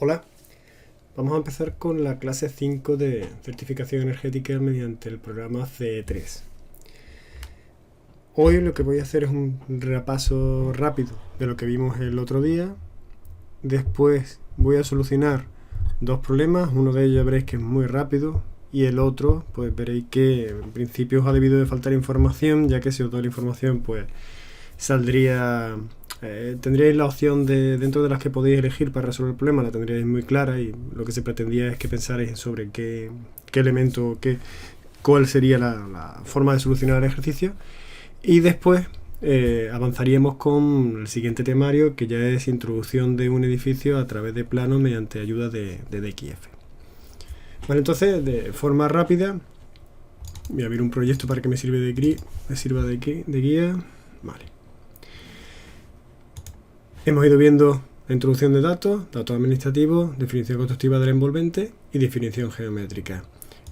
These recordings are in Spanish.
Hola, vamos a empezar con la clase 5 de certificación energética mediante el programa CE3. Hoy lo que voy a hacer es un repaso rápido de lo que vimos el otro día. Después voy a solucionar dos problemas, uno de ellos veréis que es muy rápido y el otro pues veréis que en principio os ha debido de faltar información, ya que si os doy la información pues saldría... tendríais la opción de dentro de las que podéis elegir para resolver el problema, la tendríais muy clara y lo que se pretendía es que pensarais sobre qué elemento, cuál sería la forma de solucionar el ejercicio, y después avanzaríamos con el siguiente temario, que ya es introducción de un edificio a través de planos mediante ayuda de DXF. Vale, entonces de forma rápida voy a abrir un proyecto para que me sirva de guía. Vale. Hemos ido viendo la introducción de datos administrativos, definición constructiva del envolvente y definición geométrica.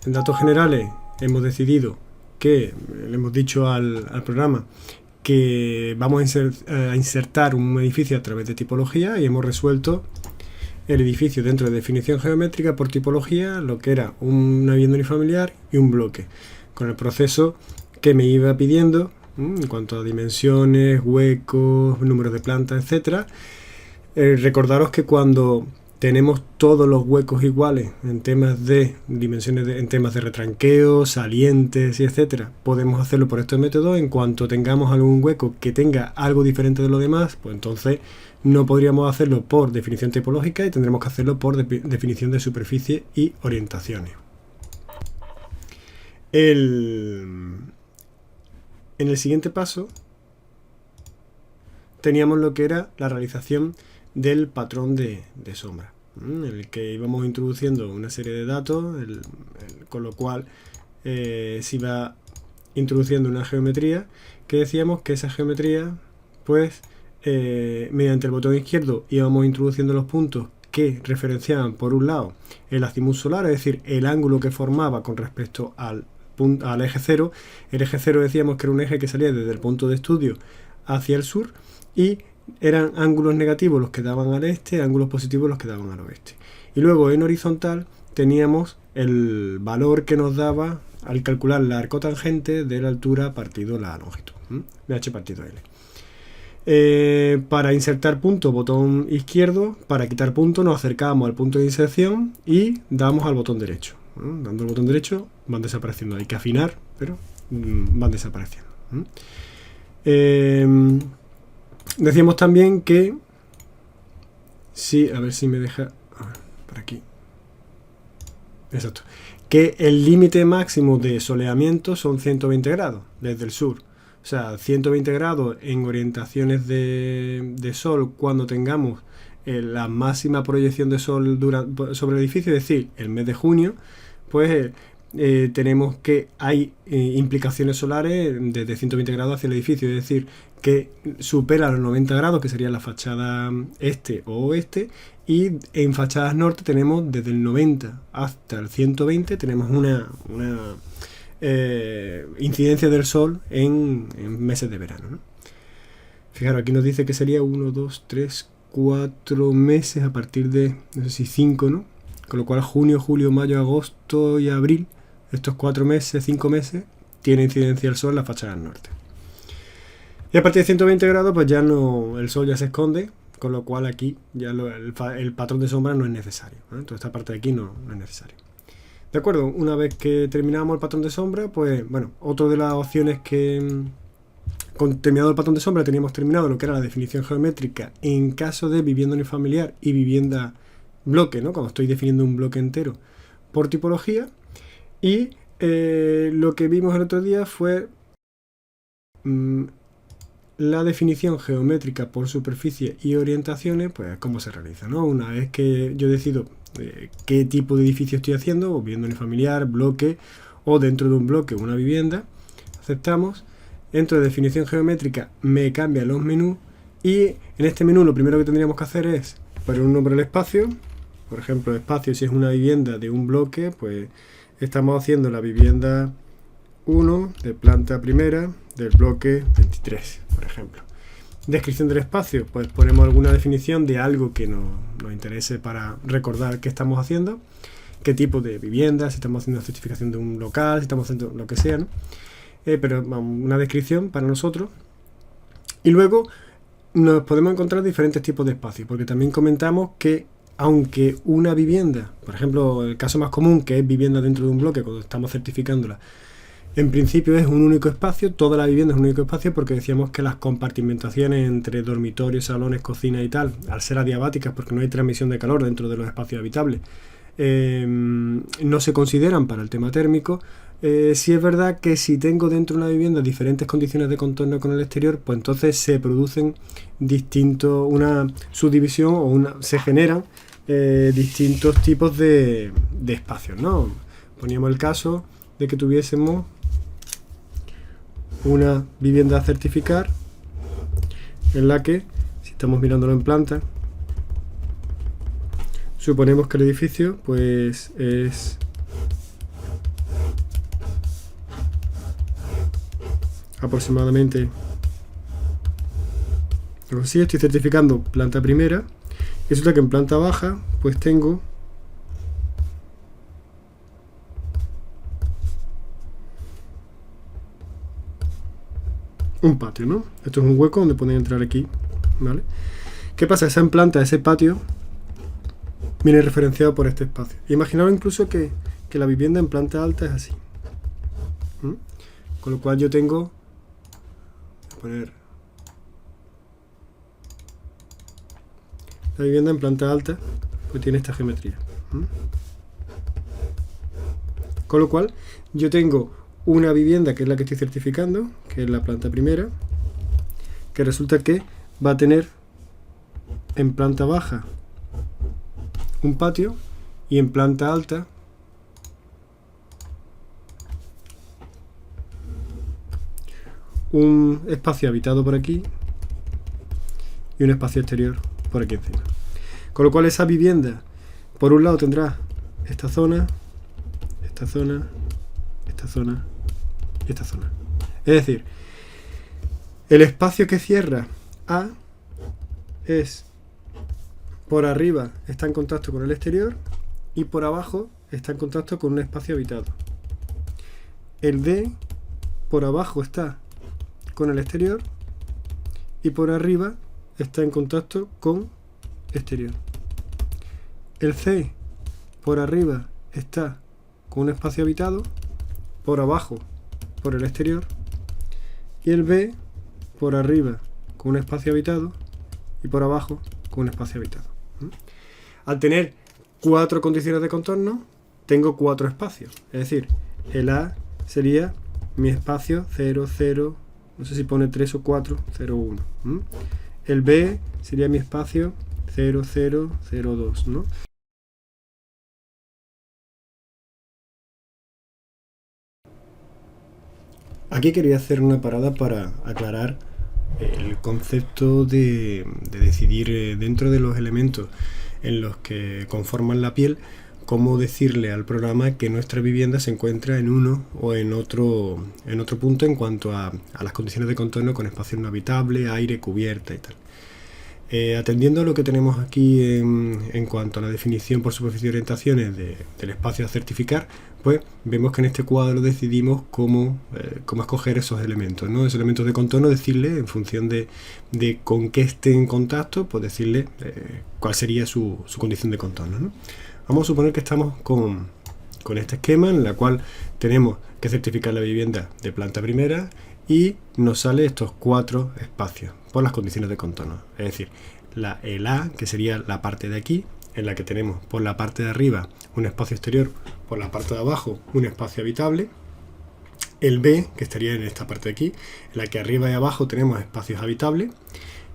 En datos generales hemos decidido que, le hemos dicho al programa que vamos a insertar un edificio a través de tipología, y hemos resuelto el edificio dentro de definición geométrica por tipología, lo que era una vivienda unifamiliar y un bloque, con el proceso que me iba pidiendo en cuanto a dimensiones, huecos, números de plantas, etc. Recordaros que cuando tenemos todos los huecos iguales en temas de dimensiones, en temas de retranqueo, salientes y etcétera, podemos hacerlo por estos métodos. En cuanto tengamos algún hueco que tenga algo diferente de lo demás, pues entonces no podríamos hacerlo por definición tipológica y tendremos que hacerlo por definición de superficie y orientaciones. En el siguiente paso teníamos lo que era la realización del patrón de sombra, en el que íbamos introduciendo una serie de datos, con lo cual se iba introduciendo una geometría, que decíamos que esa geometría, pues mediante el botón izquierdo íbamos introduciendo los puntos que referenciaban, por un lado, el azimut solar, es decir, el ángulo que formaba con respecto al eje 0. El eje 0 decíamos que era un eje que salía desde el punto de estudio hacia el sur, y eran ángulos negativos los que daban al este, ángulos positivos los que daban al oeste. Y luego en horizontal teníamos el valor que nos daba al calcular la arcotangente de la altura partido la longitud, BH partido L. Para insertar punto, botón izquierdo; para quitar punto nos acercábamos al punto de inserción y damos al botón derecho. Dando el botón derecho van desapareciendo, hay que afinar, pero van desapareciendo. Decíamos también que sí, a ver si me deja, por aquí, exacto, que el límite máximo de soleamiento son 120 grados desde el sur. O sea, 120 grados en orientaciones de sol cuando tengamos la máxima proyección de sol sobre el edificio, es decir, el mes de junio, pues tenemos que hay implicaciones solares desde 120 grados hacia el edificio, es decir, que supera los 90 grados, que sería la fachada este o oeste, y en fachadas norte tenemos desde el 90 hasta el 120, tenemos una incidencia del sol en meses de verano, ¿no? Fijaros, aquí nos dice que sería 1, 2, 3, 4 meses a partir de, no sé si 5, ¿no? Con lo cual junio, julio, mayo, agosto y abril, estos 4 meses, 5 meses, tiene incidencia el sol en la fachada norte. Y a partir de 120 grados, pues ya no, el sol ya se esconde, con lo cual aquí ya el patrón de sombra no es necesario, ¿no? Entonces esta parte de aquí no es necesario. De acuerdo, una vez que terminamos el patrón de sombra, pues bueno, otra de las opciones que con terminado el patrón de sombra teníamos terminado lo que era la definición geométrica en caso de vivienda unifamiliar y vivienda bloque, ¿no? Cuando estoy definiendo un bloque entero por tipología. Y lo que vimos el otro día fue la definición geométrica por superficie y orientaciones, pues cómo se realiza, ¿no? Una vez que yo decido qué tipo de edificio estoy haciendo, o vivienda unifamiliar, bloque, o dentro de un bloque una vivienda, aceptamos. Dentro de definición geométrica me cambia los menús, y en este menú lo primero que tendríamos que hacer es poner un nombre al espacio. Por ejemplo, espacio, si es una vivienda de un bloque, pues estamos haciendo la vivienda 1 de planta primera del bloque 23, por ejemplo. Descripción del espacio, pues ponemos alguna definición de algo que nos interese para recordar qué estamos haciendo, qué tipo de vivienda, si estamos haciendo certificación de un local, si estamos haciendo lo que sea, ¿no? Pero una descripción para nosotros. Y luego nos podemos encontrar diferentes tipos de espacios, porque también comentamos que aunque una vivienda, por ejemplo, el caso más común, que es vivienda dentro de un bloque, cuando estamos certificándola, en principio es un único espacio, toda la vivienda es un único espacio, porque decíamos que las compartimentaciones entre dormitorios, salones, cocina y tal, al ser adiabáticas, porque no hay transmisión de calor dentro de los espacios habitables, no se consideran para el tema térmico. Sí es verdad que si tengo dentro de una vivienda diferentes condiciones de contorno con el exterior, pues entonces se producen una subdivisión se generan distintos tipos de espacios, ¿no? Poníamos el caso de que tuviésemos una vivienda a certificar en la que, si estamos mirándolo en planta, suponemos que el edificio pues es aproximadamente así. Estoy certificando planta primera y resulta que en planta baja pues tengo un patio, ¿no? Esto es un hueco donde pueden entrar aquí, ¿vale? ¿Qué pasa? Esa en planta, ese patio viene referenciado por este espacio. Imaginaos incluso que la vivienda en planta alta es así. Con lo cual yo tengo, voy a poner la vivienda en planta alta, pues tiene esta geometría. Con lo cual yo tengo una vivienda que es la que estoy certificando, que es la planta primera, que resulta que va a tener en planta baja un patio y en planta alta un espacio habitado por aquí y un espacio exterior por aquí encima. Con lo cual esa vivienda, por un lado tendrá esta zona, esta zona, esta zona y esta zona. Es decir, el espacio que cierra A es por arriba está en contacto con el exterior y por abajo está en contacto con un espacio habitado. El D por abajo está con el exterior y por arriba está en contacto con exterior. El C por arriba está con un espacio habitado, por abajo por el exterior, y el B por arriba con un espacio habitado y por abajo con un espacio habitado. Al tener 4 condiciones de contorno, tengo 4 espacios. Es decir, el A sería mi espacio 0, 0, no sé si pone 3 o 4, 0, 1. El B sería mi espacio 0, 0, 0, 2, ¿no? Aquí quería hacer una parada para aclarar el concepto de decidir dentro de los elementos en los que conforman la piel, cómo decirle al programa que nuestra vivienda se encuentra en uno o en otro punto en cuanto a las condiciones de contorno con espacio no habitable, aire, cubierta y tal. Atendiendo a lo que tenemos aquí en cuanto a la definición por superficie y orientaciones del espacio a certificar, pues vemos que en este cuadro decidimos cómo escoger esos elementos, ¿no? Esos elementos de contorno, decirle en función de con qué esté en contacto, pues decirle cuál sería su condición de contorno, ¿no? Vamos a suponer que estamos con este esquema en el cual tenemos que certificar la vivienda de planta primera y nos sale estos 4 espacios por las condiciones de contorno. Es decir, el A, que sería la parte de aquí, en la que tenemos por la parte de arriba un espacio exterior, por la parte de abajo un espacio habitable. El B, que estaría en esta parte de aquí, en la que arriba y abajo tenemos espacios habitables.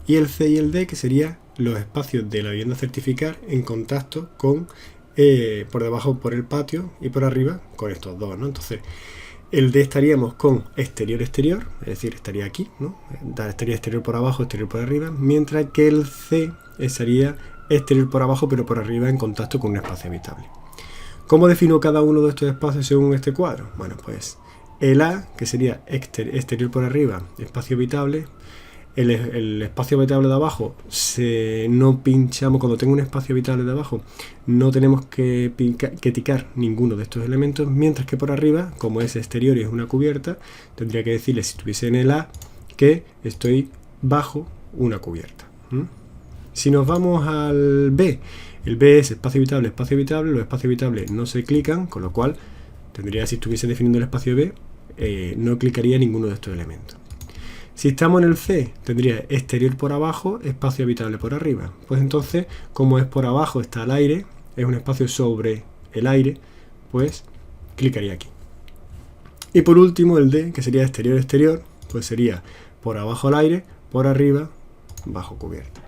Y el C y el D, que serían los espacios de la vivienda a certificar en contacto con, por debajo por el patio y por arriba con estos dos, ¿no? Entonces, el D estaríamos con exterior-exterior, es decir, estaría aquí, ¿no? Estaría exterior por abajo, exterior por arriba, mientras que el C estaría exterior por abajo, pero por arriba en contacto con un espacio habitable. ¿Cómo defino cada uno de estos espacios según este cuadro? Bueno, pues el A, que sería exterior por arriba, espacio habitable, el espacio habitable de abajo, no pinchamos, cuando tengo un espacio habitable de abajo, no tenemos que ticar ninguno de estos elementos, mientras que por arriba, como es exterior y es una cubierta, tendría que decirle, si estuviese en el A, que estoy bajo una cubierta. Si nos vamos al B, el B es espacio habitable, los espacios habitables no se clican, con lo cual tendría, si estuviese definiendo el espacio B, no clicaría ninguno de estos elementos. Si estamos en el C, tendría exterior por abajo, espacio habitable por arriba. Pues entonces, como es por abajo, está el aire, es un espacio sobre el aire, pues clicaría aquí. Y por último, el D, que sería exterior, pues sería por abajo el aire, por arriba, bajo cubierta.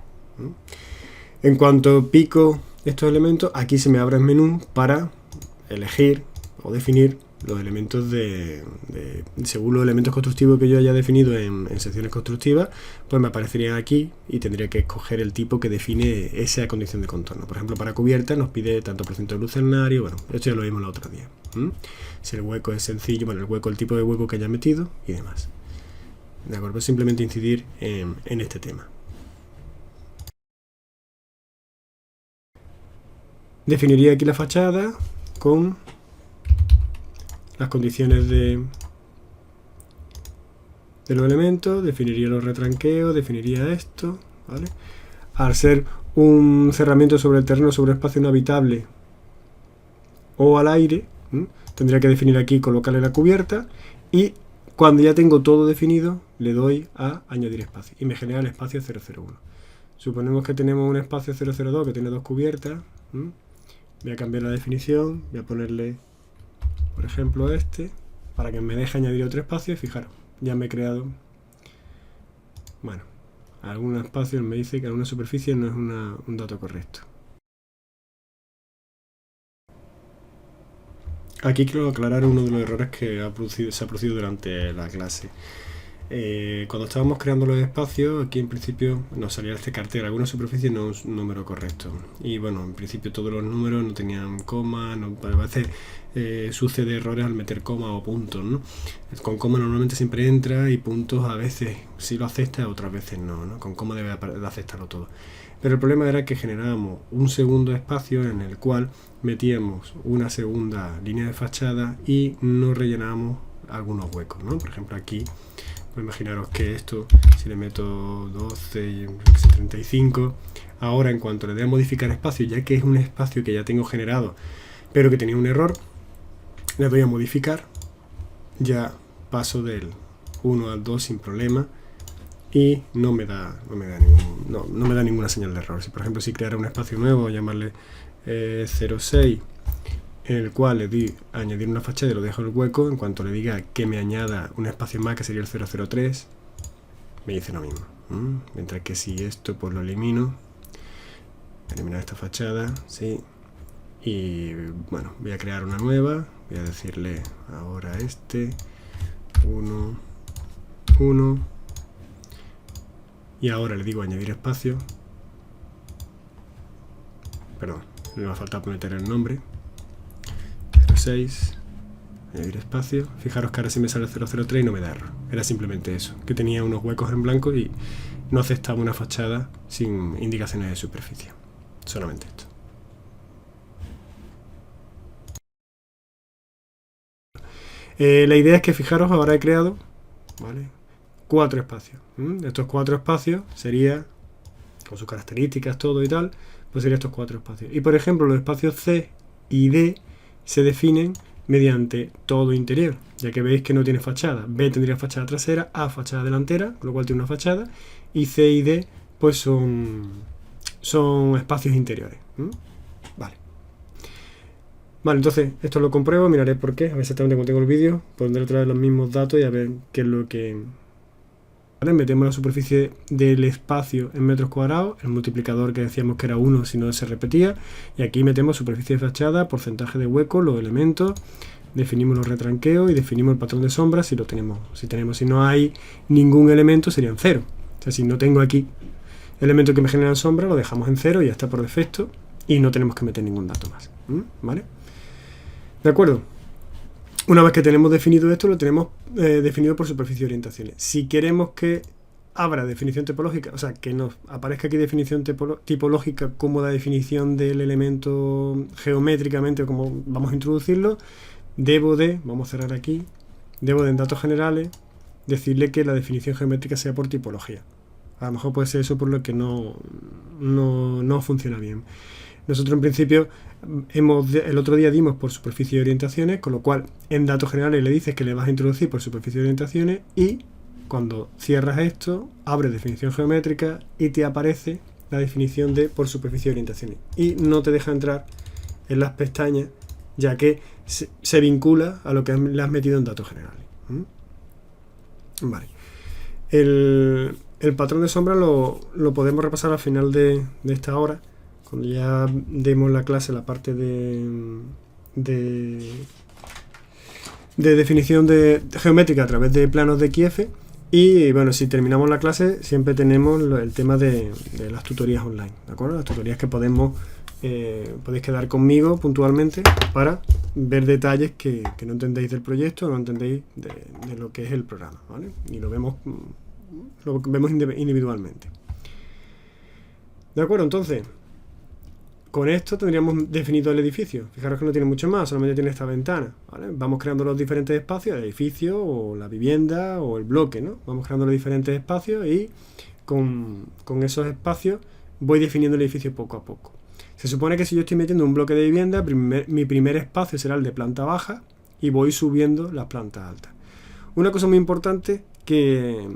En cuanto pico estos elementos, aquí se me abre el menú para elegir o definir los elementos según los elementos constructivos que yo haya definido en secciones constructivas, pues me aparecerían aquí y tendría que escoger el tipo que define esa condición de contorno. Por ejemplo, para cubierta nos pide tanto por ciento de lucernario, bueno, esto ya lo vimos el otro día. Si el hueco es sencillo, bueno, el tipo de hueco que haya metido y demás. De acuerdo, pues simplemente incidir en este tema. Definiría aquí la fachada con las condiciones de los elementos, definiría los retranqueos, definiría esto, ¿vale? Al ser un cerramiento sobre el terreno, sobre espacio no habitable o al aire, tendría que definir aquí, colocarle la cubierta y cuando ya tengo todo definido, le doy a añadir espacio y me genera el espacio 001. Suponemos que tenemos un espacio 002 que tiene dos cubiertas. Voy a cambiar la definición, voy a ponerle, por ejemplo, este, para que me deje añadir otro espacio. Y fijaros, ya me he creado, bueno, algún espacio me dice que alguna superficie no es un dato correcto. Aquí quiero aclarar uno de los errores que se ha producido durante la clase. Cuando estábamos creando los espacios, aquí en principio nos salía este cartel, alguna superficie no es un número correcto. Y bueno, en principio todos los números no tenían coma, a veces sucede errores al meter coma o puntos, ¿no? Con coma normalmente siempre entra y puntos a veces sí lo acepta, otras veces no. Con coma debe de aceptarlo todo. Pero el problema era que generábamos un segundo espacio en el cual metíamos una segunda línea de fachada y no rellenábamos algunos huecos, ¿no? Por ejemplo aquí, pues imaginaros que esto, si le meto 12 y 35, ahora en cuanto le dé a modificar espacio, ya que es un espacio que ya tengo generado, pero que tenía un error, le doy a modificar, ya paso del 1 al 2 sin problema y no me da ninguna señal de error. Si por ejemplo si creara un espacio nuevo, llamarle 06, en el cual le di a añadir una fachada y lo dejo en el hueco, en cuanto le diga que me añada un espacio más, que sería el 003, me dice lo mismo. Mientras que si esto pues lo elimino, eliminar esta fachada, sí, y bueno, voy a crear una nueva, voy a decirle ahora 1, 1, y ahora le digo añadir espacio, perdón, me va a faltar meter el nombre, 06, añadir espacio. Fijaros que ahora sí me sale 003 y no me da error. Era simplemente eso, que tenía unos huecos en blanco y no aceptaba una fachada sin indicaciones de superficie. Solamente esto. La idea es que fijaros, ahora he creado, ¿vale?, 4 espacios. Estos 4 espacios sería, con sus características, todo y tal, pues serían estos 4 espacios. Y por ejemplo, los espacios C y D se definen mediante todo interior, ya que veis que no tiene fachada. B tendría fachada trasera, A fachada delantera, con lo cual tiene una fachada, y C y D pues son espacios interiores. Vale, entonces esto lo compruebo, miraré por qué, a ver exactamente cómo tengo el vídeo, pondré otra vez los mismos datos y a ver qué es lo que... Vale, metemos la superficie del espacio en metros cuadrados, el multiplicador que decíamos que era 1 si no se repetía, y aquí metemos superficie de fachada, porcentaje de hueco, los elementos, definimos los retranqueos y definimos el patrón de sombra si lo tenemos. Si no hay ningún elemento serían 0. O sea, si no tengo aquí elementos que me generan sombra, lo dejamos en 0 y ya está por defecto y no tenemos que meter ningún dato más. ¿Vale? ¿De acuerdo? Una vez que tenemos definido esto, lo tenemos definido por superficie de orientaciones. Si queremos que abra definición tipológica, o sea, que nos aparezca aquí definición tipológica como la definición del elemento geométricamente, como vamos a introducirlo, vamos a cerrar aquí, debo de en datos generales decirle que la definición geométrica sea por tipología. A lo mejor puede ser eso por lo que no funciona bien. Nosotros en principio el otro día dimos por superficie de orientaciones, con lo cual en datos generales le dices que le vas a introducir por superficie de orientaciones y cuando cierras esto, abre definición geométrica y te aparece la definición de por superficie de orientaciones y no te deja entrar en las pestañas ya que se vincula a lo que le has metido en datos generales. Vale. El patrón de sombra lo podemos repasar al final de esta hora, cuando ya demos la clase, la parte de definición geométrica a través de planos de Kiev. Y bueno, si terminamos la clase, siempre tenemos el tema de las tutorías online, ¿de acuerdo? Las tutorías que podéis quedar conmigo puntualmente para ver detalles que no entendéis del proyecto, no entendéis de lo que es el programa, ¿vale? Y lo vemos individualmente. ¿De acuerdo? Entonces, con esto tendríamos definido el edificio. Fijaros que no tiene mucho más, solamente tiene esta ventana, ¿vale? Vamos creando los diferentes espacios, el edificio o la vivienda o el bloque, ¿no? Vamos creando los diferentes espacios y con esos espacios voy definiendo el edificio poco a poco. Se supone que si yo estoy metiendo un bloque de vivienda, mi primer espacio será el de planta baja y voy subiendo las plantas altas. Una cosa muy importante que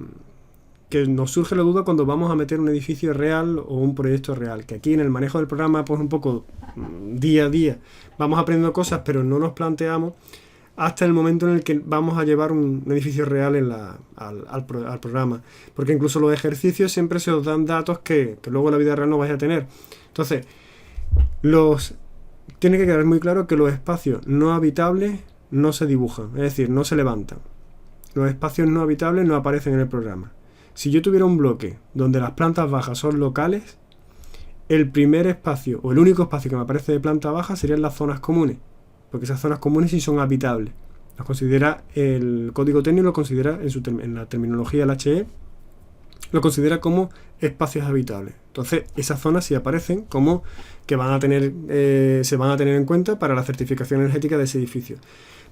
nos surge la duda cuando vamos a meter un edificio real o un proyecto real, que aquí en el manejo del programa pues un poco día a día vamos aprendiendo cosas pero no nos planteamos hasta el momento en el que vamos a llevar un edificio real al programa, porque incluso los ejercicios siempre se os dan datos que luego en la vida real no vais a tener. Entonces tiene que quedar muy claro que los espacios no habitables no se dibujan, es decir, no se levantan. Los espacios no habitables no aparecen en el programa. Si yo tuviera un bloque donde las plantas bajas son locales, el primer espacio o el único espacio que me aparece de planta baja serían las zonas comunes, porque esas zonas comunes sí son habitables. Los considera el código técnico, lo considera en la terminología del HE, lo considera como espacios habitables. Entonces esas zonas sí aparecen como que se van a tener en cuenta para la certificación energética de ese edificio.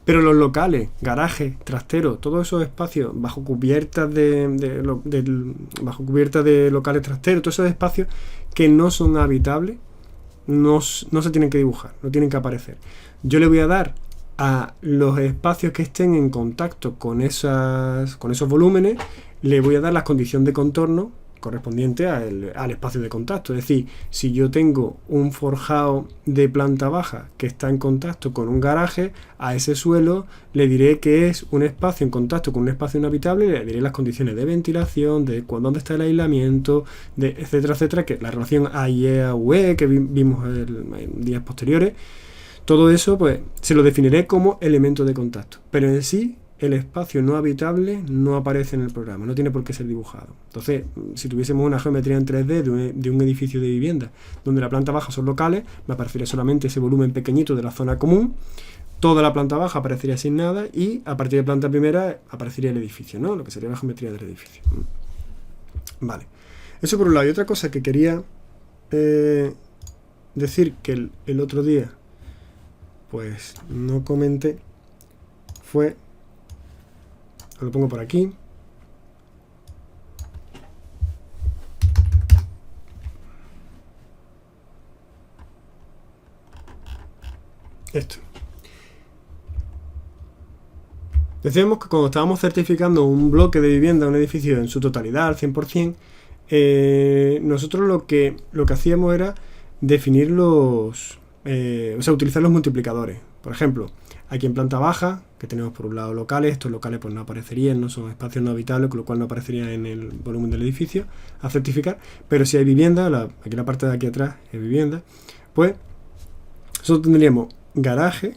Pero los locales, garajes, trasteros, todos esos espacios bajo cubiertas de locales trasteros, todos esos espacios que no son habitables, no se tienen que dibujar, no tienen que aparecer. Yo le voy a dar a los espacios que estén en contacto con esos volúmenes, le voy a dar la condición de contorno correspondiente al espacio de contacto. Es decir, si yo tengo un forjado de planta baja que está en contacto con un garaje, a ese suelo le diré que es un espacio en contacto con un espacio inhabitable, le diré las condiciones de ventilación, de dónde está el aislamiento, etcétera, etcétera, que la relación AIE-UE que vimos en días posteriores. Todo eso pues se lo definiré como elemento de contacto, pero en sí el espacio no habitable no aparece en el programa, no tiene por qué ser dibujado. Entonces, si tuviésemos una geometría en 3D de un edificio de vivienda donde la planta baja son locales, me aparecería solamente ese volumen pequeñito de la zona común, toda la planta baja aparecería sin nada y a partir de planta primera aparecería el edificio, ¿no? Lo que sería la geometría del edificio. Vale, eso por un lado. Y otra cosa que quería decir que el otro día pues no comenté fue, lo pongo por aquí, esto. Decíamos que cuando estábamos certificando un bloque de vivienda, un edificio en su totalidad, al 100%, nosotros lo que hacíamos era definir utilizar los multiplicadores. Por ejemplo, aquí en planta baja, que tenemos por un lado locales, estos locales pues no aparecerían, no son espacios no habitables, con lo cual no aparecerían en el volumen del edificio a certificar, pero si hay vivienda, aquí la parte de aquí atrás es vivienda, pues nosotros tendríamos garaje,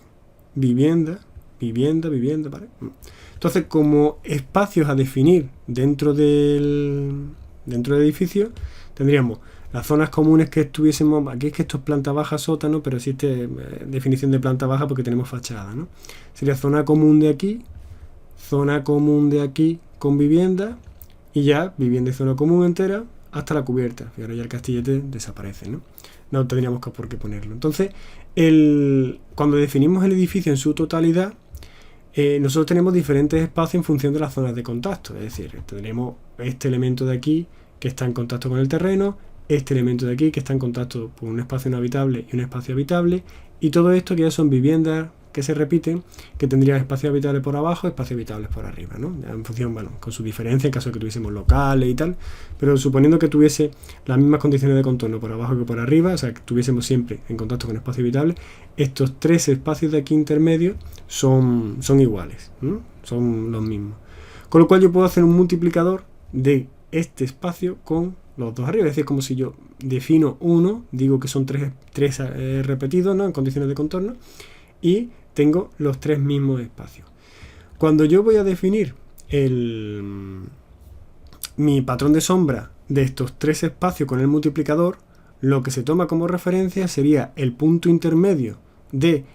vivienda, ¿vale? Entonces, como espacios a definir dentro del edificio, tendríamos las zonas comunes que estuviésemos, aquí es que esto es planta baja, sótano, pero existe definición de planta baja porque tenemos fachada, ¿no? Sería zona común de aquí con vivienda, y ya vivienda y zona común entera hasta la cubierta. Y ahora ya el castillete desaparece, ¿no? No tendríamos por qué ponerlo. Entonces, cuando definimos el edificio en su totalidad, nosotros tenemos diferentes espacios en función de las zonas de contacto. Es decir, tenemos este elemento de aquí que está en contacto con el terreno, este elemento de aquí que está en contacto con un espacio no habitable y un espacio habitable, y todo esto que ya son viviendas que se repiten, que tendrían espacios habitables por abajo, espacios habitables por arriba, ¿no? Ya en función, bueno, con su diferencia en caso de que tuviésemos locales y tal, pero suponiendo que tuviese las mismas condiciones de contorno por abajo que por arriba, o sea, que tuviésemos siempre en contacto con espacios habitables, estos tres espacios de aquí intermedios son iguales, ¿no? Son los mismos. Con lo cual yo puedo hacer un multiplicador de este espacio con los dos arriba, es decir, como si yo defino uno, digo que son tres repetidos, ¿no? En condiciones de contorno, y tengo los tres mismos espacios. Cuando yo voy a definir mi patrón de sombra de estos tres espacios con el multiplicador, lo que se toma como referencia sería el punto intermedio de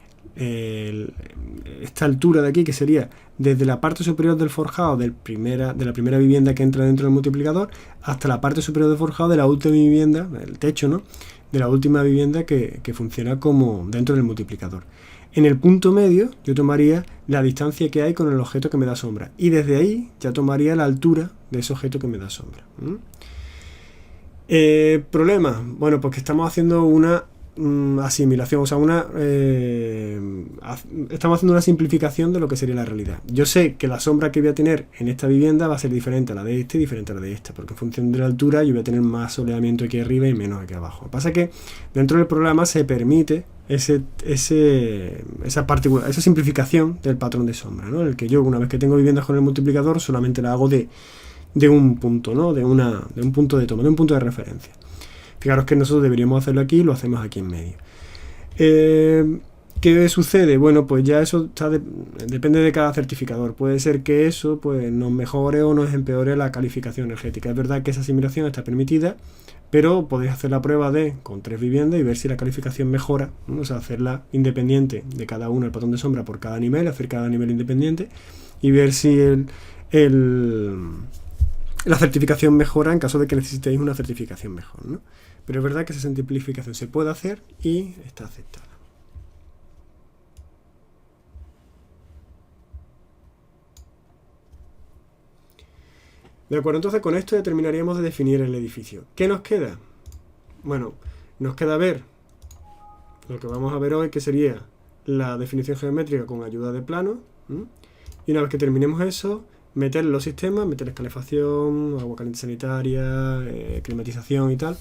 esta altura de aquí, que sería desde la parte superior del forjado de la primera vivienda que entra dentro del multiplicador hasta la parte superior del forjado de la última vivienda, el techo, ¿no? De la última vivienda que funciona como dentro del multiplicador. En el punto medio yo tomaría la distancia que hay con el objeto que me da sombra, y desde ahí ya tomaría la altura de ese objeto que me da sombra. Problema, bueno, pues que estamos haciendo una asimilación, o sea, estamos haciendo una simplificación de lo que sería la realidad. Yo sé que la sombra que voy a tener en esta vivienda va a ser diferente a la de este y diferente a la de esta, porque en función de la altura yo voy a tener más soleamiento aquí arriba y menos aquí abajo. Lo que pasa es que dentro del programa se permite esa simplificación del patrón de sombra, ¿no? En el que yo, una vez que tengo viviendas con el multiplicador, solamente la hago de un punto, ¿no? De un punto de toma, de un punto de referencia. Fijaros que nosotros deberíamos hacerlo aquí y lo hacemos aquí en medio. ¿Qué sucede? Bueno, pues ya eso depende de cada certificador. Puede ser que eso pues nos mejore o nos empeore la calificación energética. Es verdad que esa asimilación está permitida, pero podéis hacer la prueba con 3 viviendas y ver si la calificación mejora, ¿no? O sea, hacerla independiente de cada uno, el patrón de sombra por cada nivel, hacer cada nivel independiente y ver si la certificación mejora en caso de que necesitéis una certificación mejor, ¿no? Pero es verdad que esa simplificación se puede hacer y está aceptada. De acuerdo, entonces con esto ya terminaríamos de definir el edificio. ¿Qué nos queda? Bueno, nos queda ver lo que vamos a ver hoy, que sería la definición geométrica con ayuda de plano. Y una vez que terminemos eso, meter los sistemas, meter calefacción, agua caliente sanitaria, climatización y tal,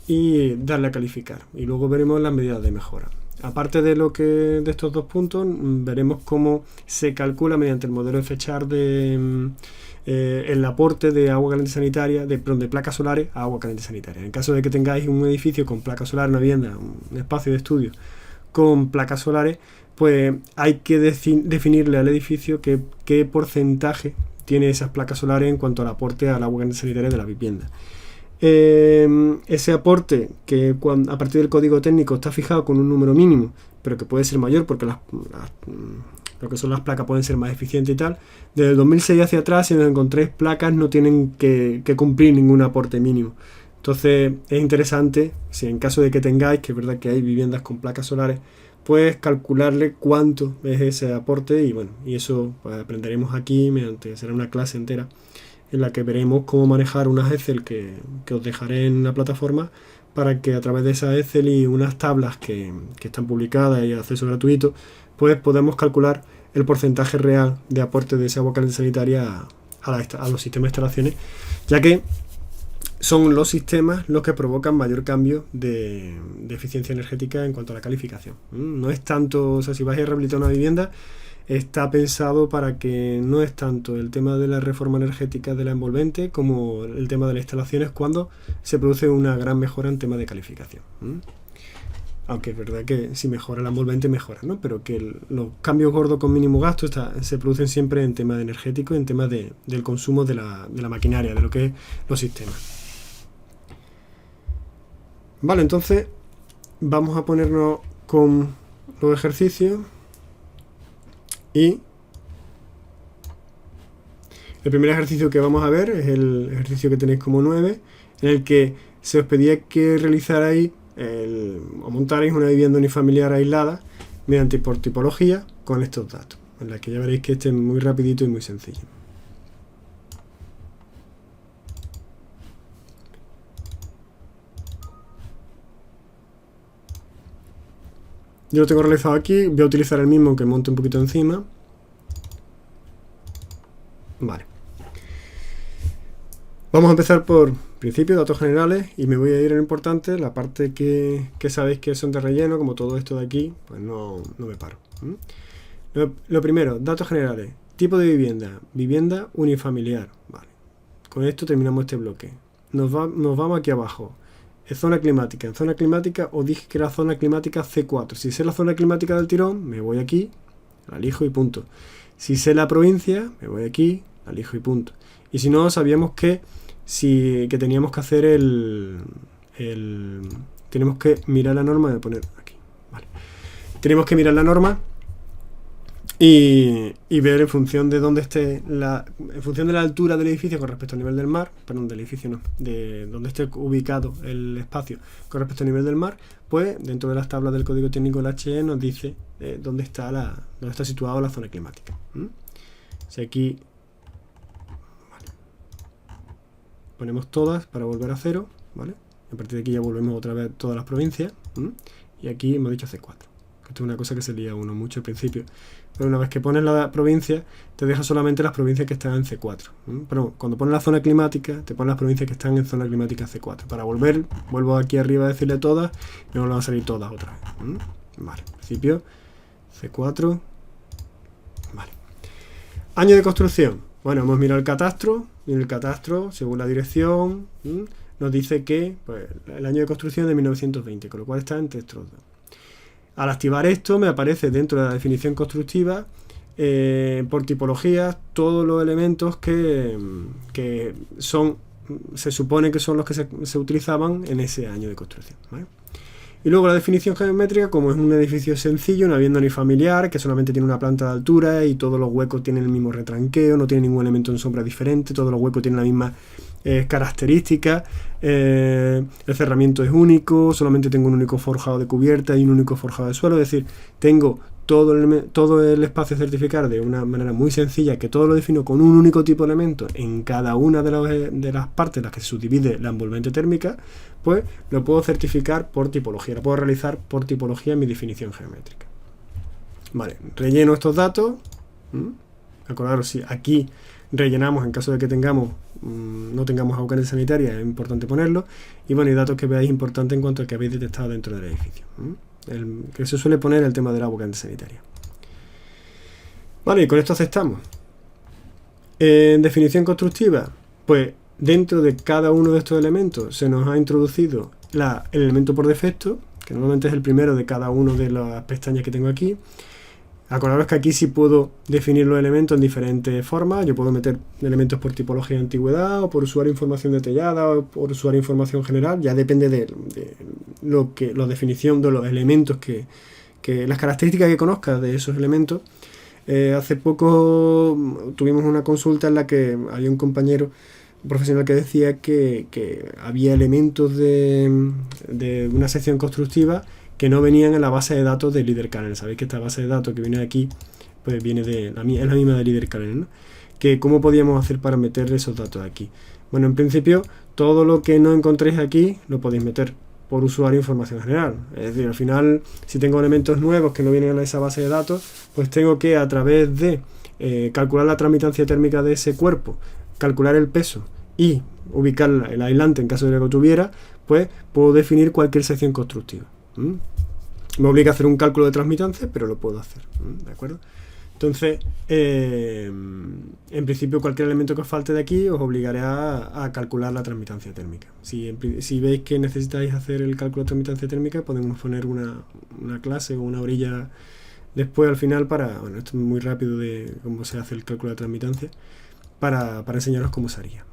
y darle a calificar. Y luego veremos las medidas de mejora. Aparte de estos dos puntos, veremos cómo se calcula mediante el modelo de Fechard el aporte de agua caliente sanitaria, de placas solares a agua caliente sanitaria. En caso de que tengáis un edificio con placas solares, una vivienda, un espacio de estudio con placas solares, pues hay que definirle al edificio qué porcentaje tiene esas placas solares en cuanto al aporte al agua caliente sanitaria de la vivienda. Ese aporte, que a partir del código técnico está fijado con un número mínimo, pero que puede ser mayor porque lo que son las placas pueden ser más eficientes y tal. Desde el 2006 hacia atrás, si nos encontréis placas, no tienen que cumplir ningún aporte mínimo. Entonces es interesante, si en caso de que tengáis, que es verdad que hay viviendas con placas solares, pues calcularle cuánto es ese aporte, y bueno, y eso pues aprenderemos aquí será una clase entera en la que veremos cómo manejar unas Excel que os dejaré en la plataforma, para que a través de esas Excel y unas tablas que están publicadas y acceso gratuito, pues podemos calcular el porcentaje real de aporte de esa agua caliente sanitaria a los sistemas de instalaciones, ya que son los sistemas los que provocan mayor cambio de eficiencia energética en cuanto a la calificación. No es tanto, o sea, si vais a rehabilitar una vivienda, está pensado para que no es tanto el tema de la reforma energética de la envolvente como el tema de las instalaciones, cuando se produce una gran mejora en tema de calificación. Aunque es verdad que si mejora la envolvente, mejora, ¿no? Pero que los cambios gordos con mínimo gasto se producen siempre en tema energético, en tema del consumo de la maquinaria, de lo que es los sistemas. Vale, entonces vamos a ponernos con los ejercicios y El primer ejercicio que vamos a ver es el ejercicio que tenéis como 9, en el que se os pedía que realizarais o montarais una vivienda unifamiliar aislada mediante por tipología con estos datos, en la que ya veréis que este es muy rapidito y muy sencillo. Yo lo tengo realizado aquí, voy a utilizar el mismo que monte un poquito encima. Vale. Vamos a empezar por principio, datos generales, y me voy a ir a lo importante, la parte que sabéis que son de relleno, como todo esto de aquí, pues no me paro. Lo primero, datos generales. Tipo de vivienda, vivienda unifamiliar. Vale. Con esto terminamos este bloque. Nos vamos aquí abajo. Zona climática. En zona climática os dije que era zona climática C4. Si sé la zona climática del tirón, me voy aquí, la elijo y punto. Si sé la provincia, me voy aquí, la elijo y punto. Y si no, sabíamos que teníamos que hacer tenemos que mirar la norma de poner aquí. Vale. Tenemos que mirar la norma y ver en función de dónde esté en función de la altura del edificio con respecto al nivel del mar, perdón, del edificio no, de donde esté ubicado el espacio con respecto al nivel del mar, pues dentro de las tablas del código técnico del HE nos dice dónde está situada la zona climática. Si aquí ponemos todas para volver a 0, ¿vale? A partir de aquí ya volvemos otra vez todas las provincias, y aquí hemos dicho C4. Esto es una cosa que se lía uno mucho al principio, pero una vez que pones la provincia te deja solamente las provincias que están en C4. Pero cuando pones la zona climática te pones las provincias que están en zona climática C4. Para vuelvo aquí arriba a decirle todas y me vuelven a salir todas otra vez. Vale, principio C4. Vale. Año de construcción. Bueno, hemos mirado el catastro, y en el catastro, según la dirección, nos dice que pues, el año de construcción es de 1920, con lo cual está entre estos dos. Al activar esto me aparece dentro de la definición constructiva por tipologías todos los elementos que se supone que son los que se utilizaban en ese año de construcción, ¿vale? Y luego la definición geométrica, como es un edificio sencillo, una vivienda unifamiliar, que solamente tiene una planta de altura y todos los huecos tienen el mismo retranqueo, no tiene ningún elemento en sombra diferente, todos los huecos tienen la misma características, el cerramiento es único, solamente tengo un único forjado de cubierta y un único forjado de suelo, es decir, tengo todo el espacio a certificar de una manera muy sencilla, que todo lo defino con un único tipo de elemento en cada una de las partes en las que se subdivide la envolvente térmica, pues lo puedo certificar por tipología, lo puedo realizar por tipología en mi definición geométrica. Vale, relleno estos datos. Acordaros, si aquí rellenamos en caso de que no tengamos agua caliente sanitaria, es importante ponerlo. Y bueno, y datos que veáis importantes en cuanto al que habéis detectado dentro del edificio. Que se suele poner el tema del agua caliente sanitaria. Vale, y con esto aceptamos. En definición constructiva, pues dentro de cada uno de estos elementos se nos ha introducido el elemento por defecto, que normalmente es el primero de cada una de las pestañas que tengo aquí. Acordaros que aquí sí puedo definir los elementos en diferentes formas. Yo puedo meter elementos por tipología de antigüedad, o por usuario información detallada, o por usuario información general. Ya depende de la definición de los elementos las características que conozcas de esos elementos. Hace poco tuvimos una consulta en la que había un compañero profesional que decía que había elementos de una sección constructiva que no venían en la base de datos de LeaderKernel. Sabéis que esta base de datos que viene aquí pues viene es la misma de LeaderKernel, ¿no? Que cómo podíamos hacer para meter esos datos aquí. Bueno, en principio todo lo que no encontréis aquí lo podéis meter por usuario información general. Es decir, al final, si tengo elementos nuevos que no vienen en esa base de datos, pues tengo que, a través de calcular la transmitancia térmica de ese cuerpo, calcular el peso y ubicar el aislante en caso de que lo tuviera, pues puedo definir cualquier sección constructiva. Me obliga a hacer un cálculo de transmitancia, pero lo puedo hacer. ¿De acuerdo? Entonces, en principio, cualquier elemento que os falte de aquí os obligaré a calcular la transmitancia térmica. Si veis que necesitáis hacer el cálculo de transmitancia térmica, podemos poner una clase o una orilla después al final bueno, esto es muy rápido de cómo se hace el cálculo de transmitancia, para enseñaros cómo se haría.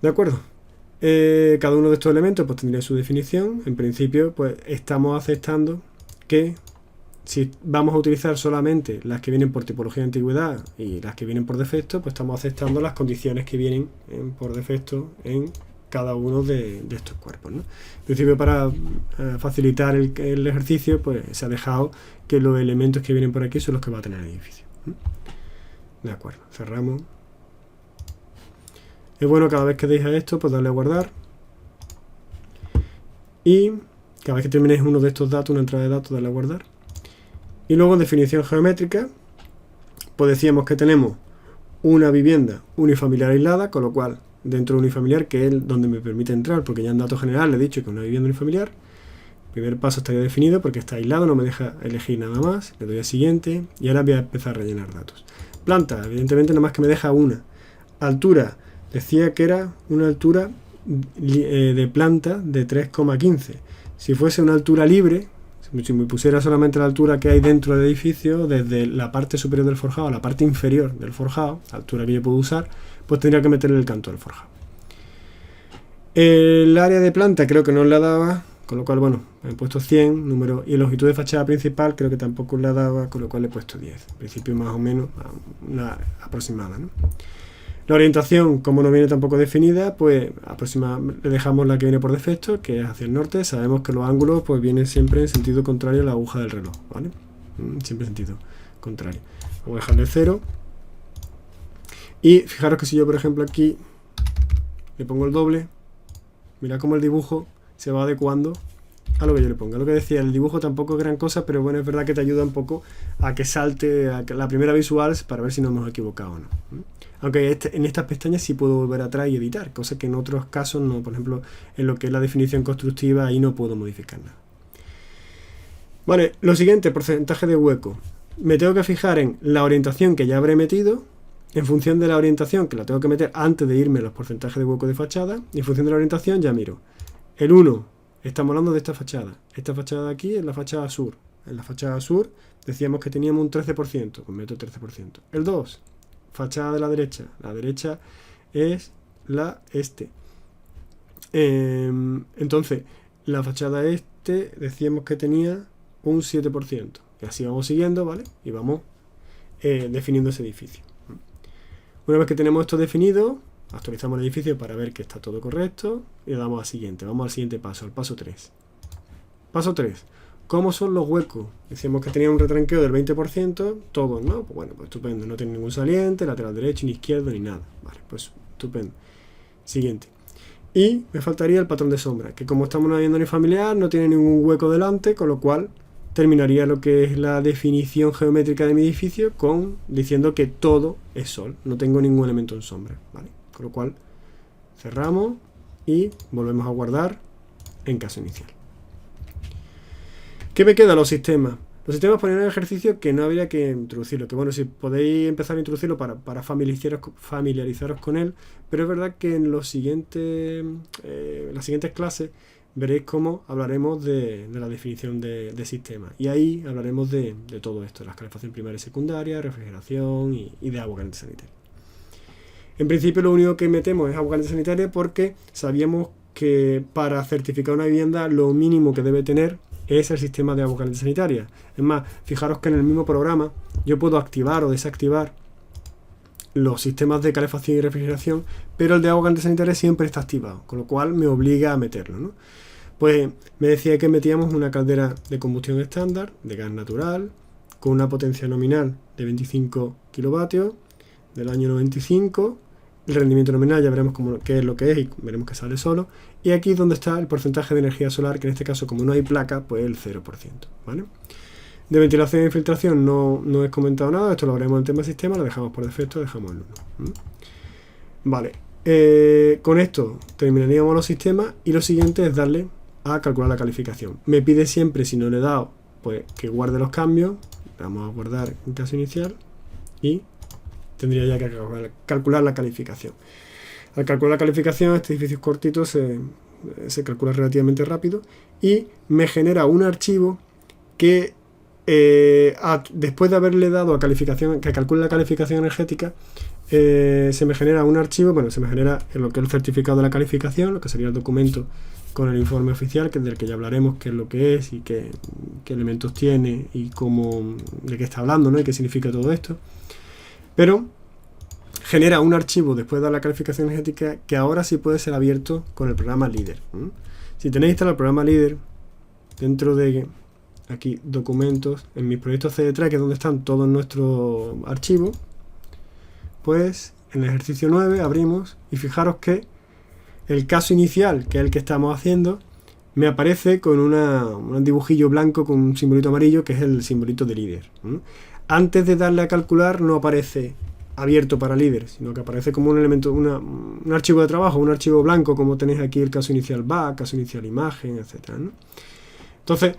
¿De acuerdo? Cada uno de estos elementos pues tendría su definición. En principio, pues estamos aceptando que si vamos a utilizar solamente las que vienen por tipología de antigüedad y las que vienen por defecto, pues estamos aceptando las condiciones que vienen por defecto en cada uno de estos cuerpos, ¿no? En principio, para facilitar el ejercicio, pues se ha dejado que los elementos que vienen por aquí son los que va a tener el edificio. De acuerdo, cerramos. Es bueno cada vez que deis a esto, pues darle a guardar. Y cada vez que terminéis uno de estos datos, una entrada de datos, darle a guardar. Y luego en definición geométrica, pues decíamos que tenemos una vivienda unifamiliar aislada, con lo cual dentro de unifamiliar, que es donde me permite entrar, porque ya en datos general le he dicho que es una vivienda unifamiliar. El primer paso estaría definido porque está aislado, no me deja elegir nada más. Le doy a siguiente y ahora voy a empezar a rellenar datos. Planta, evidentemente nada más que me deja una. Altura, decía que era una altura de planta de 3,15. Si fuese una altura libre, si me pusiera solamente la altura que hay dentro del edificio, desde la parte superior del forjado a la parte inferior del forjado, altura que yo puedo usar, pues tendría que meterle el canto del forjado. El área de planta creo que no la daba, con lo cual, bueno, he puesto 100, número, y longitud de fachada principal creo que tampoco la daba, con lo cual he puesto 10. En principio más o menos una aproximada, ¿no? La orientación, como no viene tampoco definida, pues le dejamos la que viene por defecto, que es hacia el norte. Sabemos que los ángulos pues vienen siempre en sentido contrario a la aguja del reloj, ¿vale? Siempre en sentido contrario. Vamos a dejarle 0. Y fijaros que si yo, por ejemplo, aquí le pongo el doble, mirad cómo el dibujo se va adecuando a lo que yo le ponga. Lo que decía, el dibujo tampoco es gran cosa, pero bueno, es verdad que te ayuda un poco a que salte a la primera visual para ver si nos hemos equivocado o no. Aunque en estas pestañas sí puedo volver atrás y editar, cosa que en otros casos no. Por ejemplo, en lo que es la definición constructiva, ahí no puedo modificar nada. Vale, lo siguiente, porcentaje de hueco. Me tengo que fijar en la orientación que ya habré metido, en función de la orientación, que la tengo que meter antes de irme a los porcentajes de hueco de fachada, y en función de la orientación ya miro. El 1, estamos hablando de esta fachada. Esta fachada de aquí es la fachada sur. En la fachada sur decíamos que teníamos un 13%, pues meto 13%. El 2, fachada de la derecha. La derecha es la este. Entonces, la fachada este decíamos que tenía un 7%. Y así vamos siguiendo, ¿vale? Y vamos definiendo ese edificio. Una vez que tenemos esto definido, actualizamos el edificio para ver que está todo correcto y le damos al siguiente. Vamos al siguiente paso, al paso 3. Paso 3. ¿Cómo son los huecos? Decíamos que tenía un retranqueo del 20%, todos, ¿no? Pues bueno, pues estupendo. No tiene ningún saliente, lateral derecho, ni izquierdo, ni nada. Vale, pues estupendo. Siguiente. Y me faltaría el patrón de sombra, que como estamos en una vivienda unifamiliar, no tiene ningún hueco delante, con lo cual terminaría lo que es la definición geométrica de mi edificio diciendo que todo es sol. No tengo ningún elemento en sombra, ¿vale? Con lo cual cerramos y volvemos a guardar en caso inicial. ¿Qué me queda? Los sistemas. Los sistemas ponen el ejercicio que no habría que introducirlo. Que bueno, si podéis empezar a introducirlo para familiarizaros con él. Pero es verdad que en las siguientes clases veréis cómo hablaremos de la definición de sistema. Y ahí hablaremos de todo esto. La calefacción primaria y secundaria, refrigeración y de agua caliente sanitaria. En principio lo único que metemos es agua caliente sanitaria porque sabíamos que para certificar una vivienda lo mínimo que debe tener es el sistema de agua caliente sanitaria. Es más, fijaros que en el mismo programa yo puedo activar o desactivar los sistemas de calefacción y refrigeración, pero el de agua caliente sanitaria siempre está activado, con lo cual me obliga a meterlo, ¿no? Pues me decía que metíamos una caldera de combustión estándar de gas natural con una potencia nominal de 25 kilovatios del año 95. El rendimiento nominal ya veremos qué es lo que es y veremos que sale solo. Y aquí es donde está el porcentaje de energía solar, que en este caso, como no hay placa, pues el 0%, ¿vale? De ventilación e infiltración no he comentado nada, esto lo haremos en el tema sistema, lo dejamos por defecto, dejamos el 1. Vale, con esto terminaríamos los sistemas y lo siguiente es darle a calcular la calificación. Me pide siempre, si no le he dado, pues que guarde los cambios. Vamos a guardar en caso inicial y tendría ya que calcular la calificación. Al calcular la calificación, este edificio cortito se calcula relativamente rápido y me genera un archivo que después de haberle dado a calificación, que calcule la calificación energética, se me genera un archivo, bueno, se me genera lo que es el certificado de la calificación, lo que sería el documento con el informe oficial, que es del que ya hablaremos, qué es lo que es y qué elementos tiene y de qué está hablando, ¿no? Y qué significa todo esto. Pero genera un archivo después de dar la calificación energética que ahora sí puede ser abierto con el programa Leader. Si tenéis instalado el programa Leader, dentro de aquí documentos, en mis proyectos CD3, que es donde están todos nuestros archivos, pues en el ejercicio 9 abrimos y fijaros que el caso inicial, que es el que estamos haciendo, me aparece con un dibujillo blanco con un simbolito amarillo, que es el simbolito de Leader. Antes de darle a calcular no aparece abierto para Leader, sino que aparece como un elemento, un archivo de trabajo, un archivo blanco, como tenéis aquí el caso inicial back, caso inicial imagen, etc. Entonces,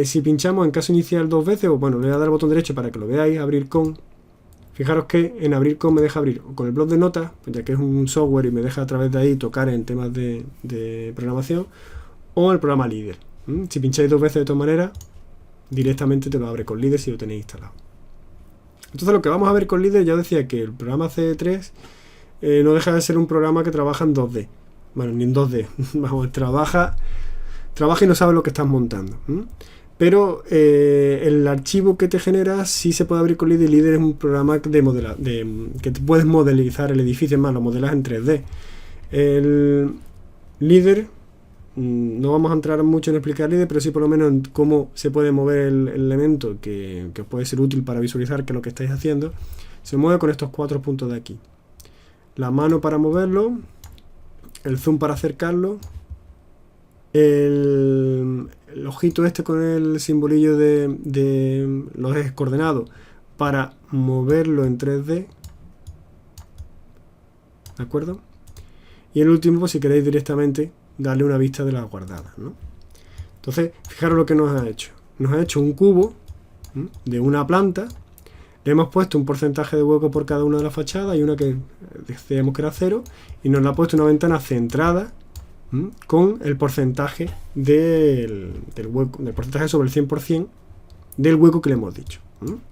si pinchamos en caso inicial 2 veces, o bueno, le voy a dar al botón derecho para que lo veáis, abrir con. Fijaros que en abrir con me deja abrir con el bloc de notas, pues ya que es un software y me deja a través de ahí tocar en temas de programación, o el programa Leader. Si pincháis 2 veces de todas maneras, directamente te lo abre con Leader si lo tenéis instalado. Entonces lo que vamos a ver con Leader, ya os decía que el programa CD3 no deja de ser un programa que trabaja en 2D. Bueno, ni en 2D, vamos, trabaja y no sabe lo que estás montando. Pero el archivo que te genera sí se puede abrir con Leader. Leader es un programa que puedes modelizar el edificio, más lo modelas en 3D. El Leader, no vamos a entrar mucho en explicar Leader, pero sí por lo menos en cómo se puede mover el elemento que puede ser útil para visualizar que lo que estáis haciendo. Se mueve con estos 4 puntos de aquí. La mano para moverlo, el zoom para acercarlo, el ojito este con el simbolillo de los ejes coordenados para moverlo en 3D, ¿de acuerdo? Y el último, pues, si queréis directamente darle una vista de las guardadas, ¿no? Entonces, fijaros lo que nos ha hecho. Nos ha hecho un cubo de una planta, le hemos puesto un porcentaje de hueco por cada una de las fachadas y una que decíamos que era 0, y nos la ha puesto una ventana centrada con el porcentaje del hueco, del porcentaje sobre el 100% del hueco que le hemos dicho.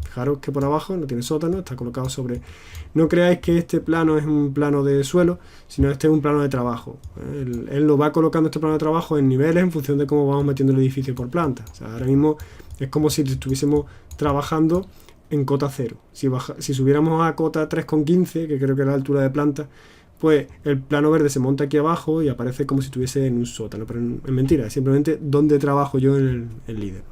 Fijaros que por abajo no tiene sótano, está colocado sobre. No creáis que este plano es un plano de suelo, sino este es un plano de trabajo. Él lo va colocando, este plano de trabajo, en niveles en función de cómo vamos metiendo el edificio por planta. O sea, ahora mismo es como si estuviésemos trabajando en cota 0. Si subiéramos a cota 3,15, que creo que es la altura de planta, pues el plano verde se monta aquí abajo y aparece como si estuviese en un sótano, pero es mentira, es simplemente donde trabajo yo en el Leader.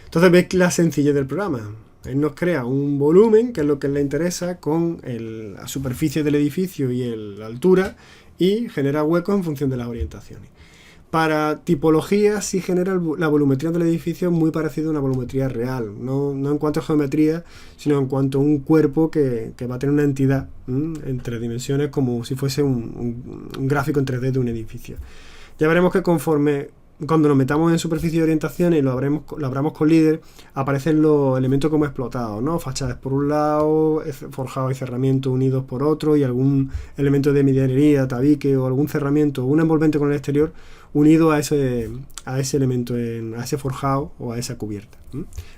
Entonces veis la sencillez del programa. Él nos crea un volumen, que es lo que le interesa, con la superficie del edificio y la altura, y genera huecos en función de las orientaciones. Para tipología sí genera la volumetría del edificio muy parecida a una volumetría real, no en cuanto a geometría, sino en cuanto a un cuerpo que va a tener una entidad en 3 dimensiones, como si fuese un gráfico en 3D de un edificio. Ya veremos que cuando nos metamos en superficie de orientación y lo abramos con Leader, aparecen los elementos como explotados, ¿no? Fachadas por un lado, forjado y cerramiento unidos por otro, y algún elemento de medianería, tabique o algún cerramiento o un envolvente con el exterior unido a ese elemento, a ese forjado o a esa cubierta.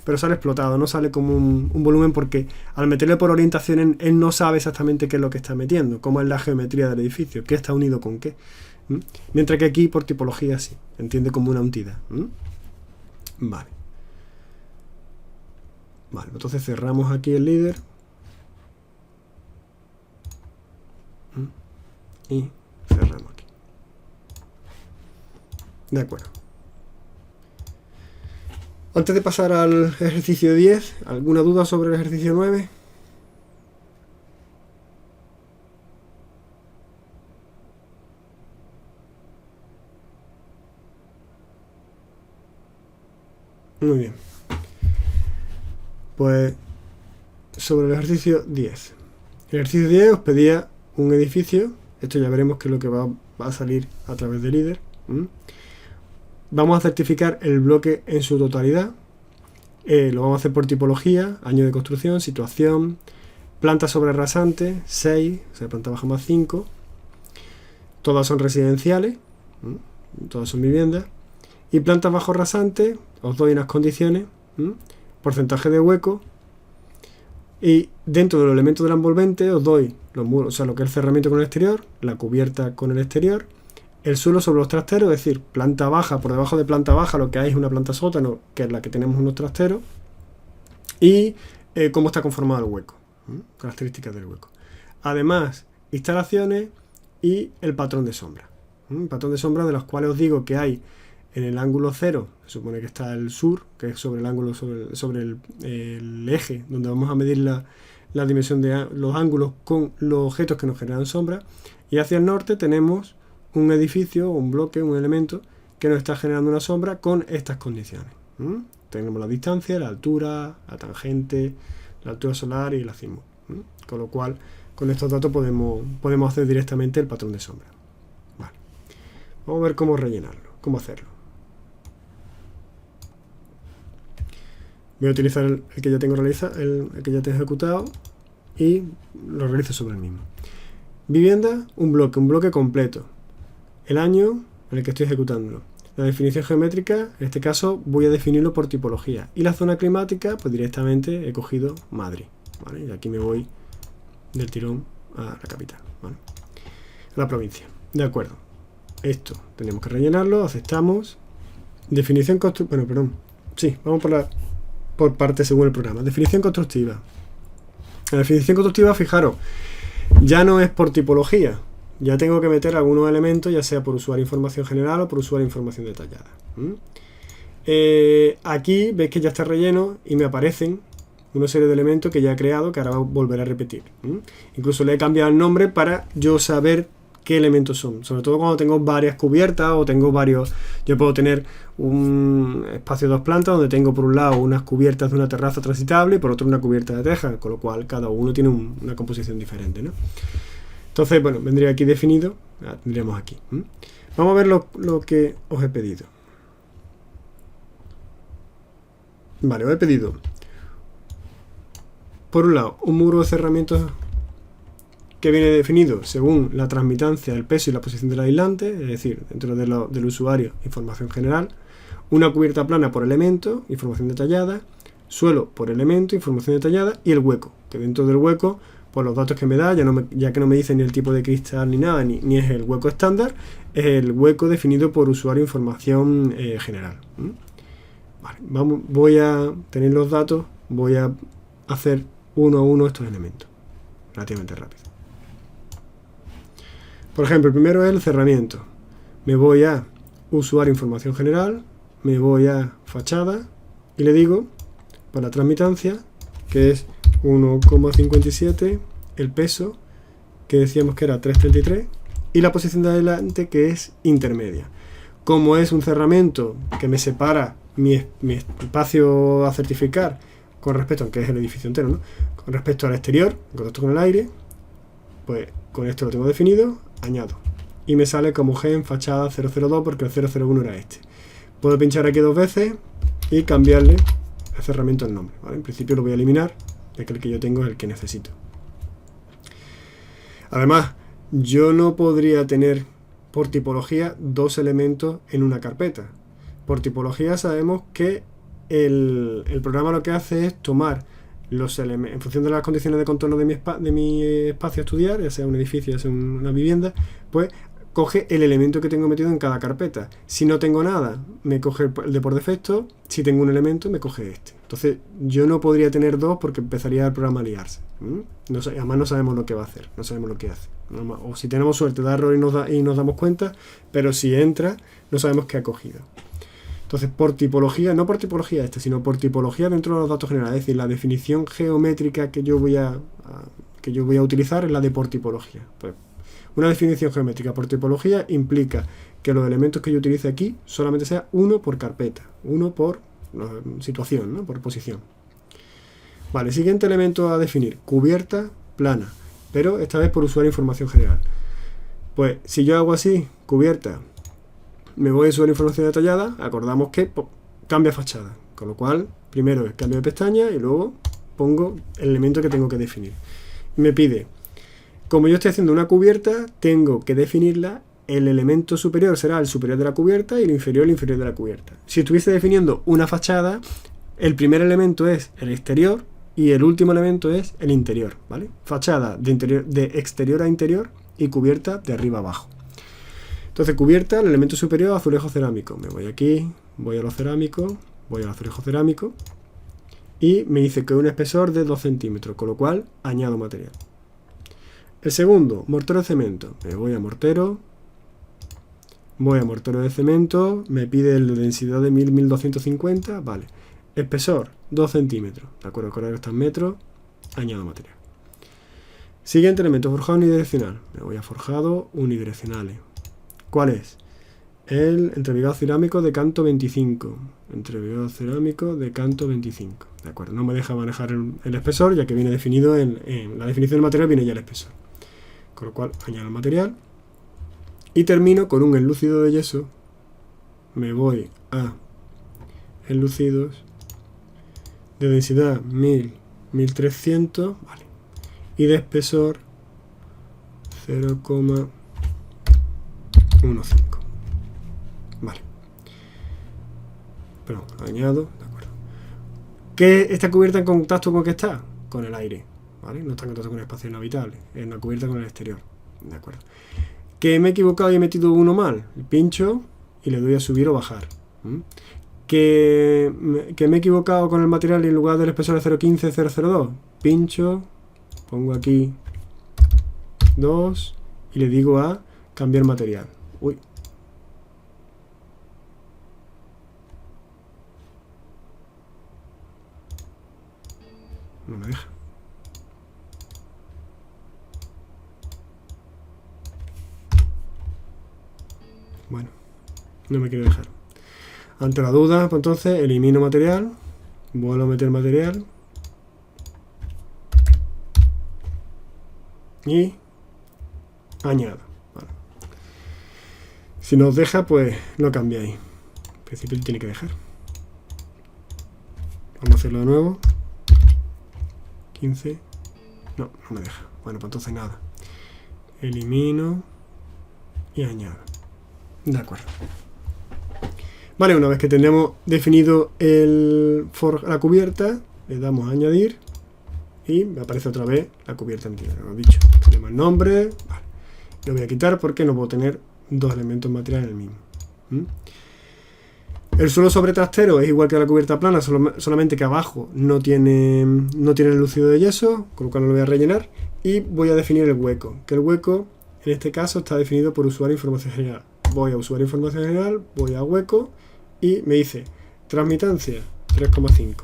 Pero sale explotado, no sale como un volumen, porque al meterle por orientación él no sabe exactamente qué es lo que está metiendo, cómo es la geometría del edificio, qué está unido con qué. Mientras que aquí por tipología sí, entiende como una entidad. Vale, entonces cerramos aquí el Leader y cerramos aquí. De acuerdo. Antes de pasar al ejercicio 10, ¿alguna duda sobre el ejercicio 9? Muy bien. Pues sobre el ejercicio 10. El ejercicio 10 os pedía un edificio. Esto ya veremos que es lo que va a salir a través de Leader. Vamos a certificar el bloque en su totalidad. Lo vamos a hacer por tipología, año de construcción, situación, planta sobre rasante, 6, o sea, planta baja más 5. Todas son residenciales, todas son viviendas. Y plantas bajo rasante, os doy unas condiciones, porcentaje de hueco, y dentro de los elementos del envolvente os doy los muros, o sea, lo que es el cerramiento con el exterior, la cubierta con el exterior, el suelo sobre los trasteros, es decir, planta baja, por debajo de planta baja lo que hay es una planta sótano, que es la que tenemos unos trasteros, y cómo está conformado el hueco, características del hueco. Además, instalaciones y el patrón de sombra. El patrón de sombra, de los cuales os digo que hay en el ángulo 0, se supone que está el sur, que es sobre el ángulo, sobre el eje, donde vamos a medir la dimensión de los ángulos con los objetos que nos generan sombra, y hacia el norte tenemos un edificio, un bloque, un elemento que nos está generando una sombra con estas condiciones. Tenemos la distancia, la altura, la tangente, la altura solar y el azimut. Con lo cual, con estos datos podemos hacer directamente el patrón de sombra. Vale. Vamos a ver cómo rellenarlo, cómo hacerlo. Voy a utilizar el que ya tengo realizado, el que ya tengo ejecutado, y lo realizo sobre el mismo. Vivienda, un bloque completo. El año en el que estoy ejecutándolo. La definición geométrica, en este caso voy a definirlo por tipología. Y la zona climática, pues directamente he cogido Madrid. ¿Vale? Y aquí me voy del tirón a la capital. ¿Vale? A la provincia. De acuerdo. Esto tenemos que rellenarlo, aceptamos. Definición constructiva. Bueno, perdón. Sí, vamos por parte según el programa. Definición constructiva. La definición constructiva, fijaros, ya no es por tipología. Ya tengo que meter algunos elementos, ya sea por usuario información general o por usuario información detallada. Aquí veis que ya está relleno y me aparecen una serie de elementos que ya he creado, que ahora voy a volver a repetir. Incluso le he cambiado el nombre para yo saber qué elementos son. Sobre todo cuando tengo varias cubiertas o tengo varios... Yo puedo tener un espacio de 2 plantas donde tengo por un lado unas cubiertas de una terraza transitable y por otro una cubierta de teja, con lo cual cada uno tiene una composición diferente, ¿no? Entonces, bueno, vendría aquí definido, tendríamos aquí. Vamos a ver lo que os he pedido. Vale, os he pedido, por un lado, un muro de cerramientos que viene definido según la transmitancia, el peso y la posición del aislante, es decir, dentro del usuario, información general, una cubierta plana por elemento, información detallada, suelo por elemento, información detallada, y el hueco, que dentro del hueco, por los datos que me da, ya que no me dice ni el tipo de cristal ni nada, ni es el hueco estándar, es el hueco definido por usuario información general. Vale, voy a tener los datos, voy a hacer uno a uno estos elementos, relativamente rápido. Por ejemplo, el primero es el cerramiento. Me voy a usuario información general, me voy a fachada y le digo, para la transmitancia, que es 1,57, el peso, que decíamos que era 3,33, y la posición de adelante, que es intermedia. Como es un cerramiento que me separa mi espacio a certificar con respecto a que es el edificio entero, ¿no? Con respecto al exterior, en contacto con el aire, pues con esto lo tengo definido, añado. Y me sale como G en fachada 002 porque el 001 era este. Puedo pinchar aquí 2 veces y cambiarle el cerramiento al nombre, ¿vale? En principio lo voy a eliminar, ya que el que yo tengo es el que necesito. Además, yo no podría tener por tipología 2 elementos en una carpeta. Por tipología sabemos que el programa lo que hace es tomar los elementos, en función de las condiciones de contorno de mi espacio a estudiar, ya sea un edificio, ya sea una vivienda, pues coge el elemento que tengo metido en cada carpeta. Si no tengo nada, me coge el de por defecto. Si tengo un elemento, me coge este. Entonces, yo no podría tener 2 porque empezaría el programa a liarse. Además, no sabemos lo que va a hacer, no sabemos lo que hace. O si tenemos suerte, da error y nos damos cuenta, pero si entra, no sabemos qué ha cogido. Entonces, por tipología, no por tipología sino por tipología dentro de los datos generales, es decir, la definición geométrica que yo voy a utilizar es la de por tipología. Pues, una definición geométrica por tipología implica que los elementos que yo utilice aquí solamente sea uno por carpeta, uno por situación, ¿no? Por posición. Vale, siguiente elemento a definir, cubierta plana, pero esta vez por usuario información general. Pues si yo hago así, cubierta, me voy a usuario información detallada, acordamos que cambia fachada, con lo cual primero es cambio de pestaña y luego pongo el elemento que tengo que definir. Me pide, como yo estoy haciendo una cubierta, tengo que definirla, el elemento superior será el superior de la cubierta y el inferior de la cubierta. Si estuviese definiendo una fachada, el primer elemento es el exterior y el último elemento es el interior, ¿vale? Fachada de exterior a interior y cubierta de arriba a abajo. Entonces, cubierta, el elemento superior, azulejo cerámico. Me voy aquí, voy a los cerámicos, voy al azulejo cerámico y me dice que un espesor de 2 centímetros, con lo cual añado material. El segundo, mortero de cemento. Me voy a mortero de cemento, me pide la densidad de 1250, vale. Espesor, 2 centímetros, de acuerdo, con está en metros, añado material. Siguiente elemento, forjado unidireccional. Me voy a forjado unidireccionales. ¿Cuál es? El entrebigado cerámico de canto 25. Entrebigado cerámico de canto 25. De acuerdo, no me deja manejar el espesor, ya que viene definido en la definición del material, viene ya el espesor. Con lo cual, añado el material. Y termino con un enlucido de yeso. Me voy a enlucidos de densidad 1000, 1300, vale. Y de espesor 0,15. Vale. Perdón, añado, de acuerdo. ¿Qué está cubierta en contacto con qué está? Con el aire, ¿vale? No está en contacto con el espacio inhabitable, es una cubierta con el exterior, de acuerdo. Que me he equivocado y he metido uno mal, pincho y le doy a subir o bajar. Que me he equivocado con el material y en lugar del espesor de 0,15, 0,02, pincho, pongo aquí 2 y le digo a cambiar material. Uy. No me deja. Bueno, no me quiere dejar. Ante la duda, pues entonces elimino material, vuelvo a meter material y añado. Vale. Si no os deja, pues lo cambiáis. En principio tiene que dejar. Vamos a hacerlo de nuevo. 15. No, no me deja. Bueno, pues entonces nada. Elimino y añado. De acuerdo. Vale, una vez que tenemos definido la cubierta, le damos a añadir y me aparece otra vez la cubierta metida. Lo he dicho. Tenemos el nombre. Vale. Lo voy a quitar porque no puedo tener dos elementos materiales en el mismo. El suelo sobre trastero es igual que la cubierta plana, solamente que abajo no tiene el lucido de yeso, con lo cual no lo voy a rellenar. Y voy a definir el hueco, que el hueco en este caso está definido por usuario información general. Voy a usuario información general, voy a hueco y me dice transmitancia 3,5.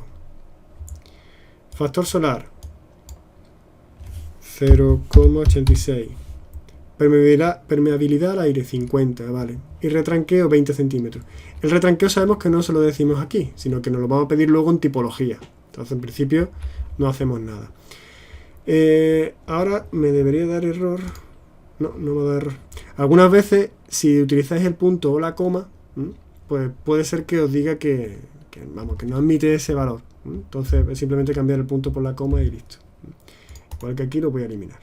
Factor solar 0,86. Permeabilidad al aire 50, vale. Y retranqueo 20 centímetros. El retranqueo sabemos que no se lo decimos aquí, sino que nos lo vamos a pedir luego en tipología. Entonces en principio no hacemos nada. Ahora me debería dar error. No, no me da error. Algunas veces, si utilizáis el punto o la coma, pues puede ser que os diga que no admite ese valor. Entonces es simplemente cambiar el punto por la coma y listo. Igual que aquí lo voy a eliminar.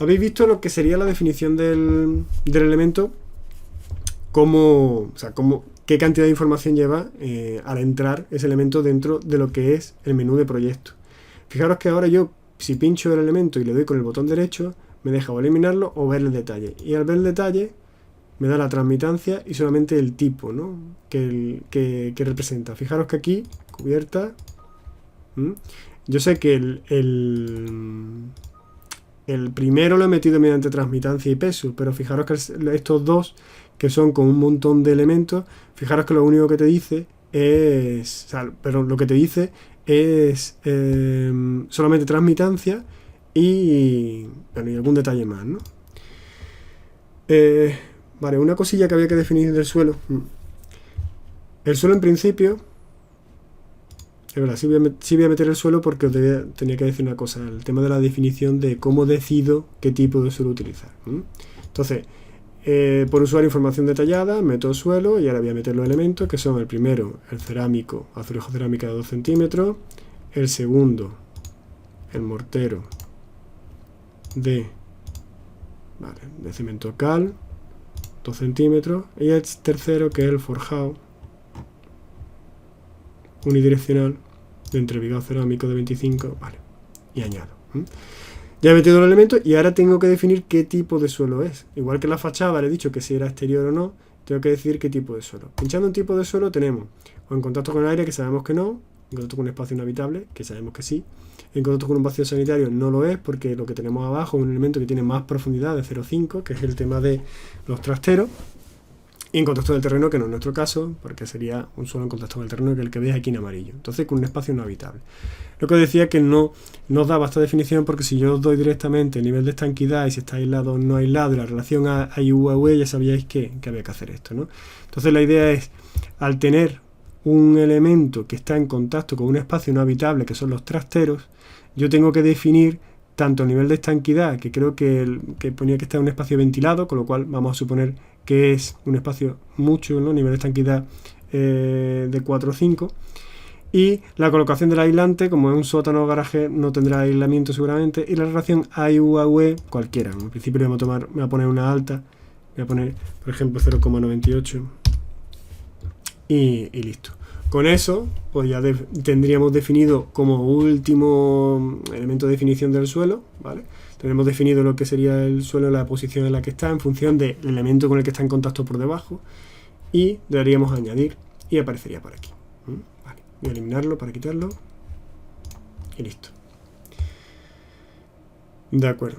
Habéis visto lo que sería la definición del elemento, qué cantidad de información lleva al entrar ese elemento dentro de lo que es el menú de proyecto. Fijaros que ahora yo, si pincho el elemento y le doy con el botón derecho, me deja o eliminarlo o ver el detalle. Y al ver el detalle, me da la transmitancia y solamente el tipo, ¿no? que representa. Fijaros que aquí, cubierta, yo sé que el primero lo he metido mediante transmitancia y peso, pero fijaros que estos dos, que son con un montón de elementos, fijaros que lo único que te dice es... lo que te dice es solamente transmitancia y algún detalle más, ¿no? Vale, una cosilla que había que definir del suelo. El suelo en principio... Es verdad, sí voy a meter el suelo porque os tenía que decir una cosa, el tema de la definición de cómo decido qué tipo de suelo utilizar. Entonces, por usuario información detallada, meto suelo y ahora voy a meter los elementos que son el primero, el cerámico, azulejo cerámica de 2 centímetros, el segundo, el mortero de cemento cal, 2 centímetros, y el tercero que es el forjado unidireccional de entrebigado cerámico de 25, vale, y añado. Ya he metido el elemento y ahora tengo que definir qué tipo de suelo es. Igual que la fachada le he dicho que si era exterior o no, tengo que decidir qué tipo de suelo. Pinchando en tipo de suelo tenemos o en contacto con el aire, que sabemos que no, en contacto con un espacio inhabitable, que sabemos que sí, en contacto con un vacío sanitario no lo es, porque lo que tenemos abajo es un elemento que tiene más profundidad de 0,5, que es el tema de los trasteros, y en contacto del terreno, que no es nuestro caso, porque sería un suelo en contacto con el terreno, que es el que veis aquí en amarillo. Entonces, con un espacio no habitable. Lo que os decía que no os daba esta definición, porque si yo os doy directamente el nivel de estanquidad y si está aislado o no aislado y la relación a IU-UE, ya sabíais que había que hacer esto, ¿no? Entonces la idea es, al tener un elemento que está en contacto con un espacio no habitable, que son los trasteros, yo tengo que definir tanto el nivel de estanquidad, que creo que ponía que está en un espacio ventilado, con lo cual vamos a suponer que es un espacio mucho, ¿no? Nivel de estanquidad de 4 o 5. Y la colocación del aislante, como es un sótano o garaje, no tendrá aislamiento seguramente. Y la relación IU-UE, cualquiera. En principio me voy a poner una alta. Voy a poner, por ejemplo, 0,98. Y listo. Con eso, pues ya tendríamos definido como último elemento de definición del suelo, ¿vale? Tenemos definido lo que sería el suelo, la posición en la que está, en función del elemento con el que está en contacto por debajo. Y deberíamos añadir y aparecería por aquí. Vale, voy a eliminarlo para quitarlo. Y listo. De acuerdo.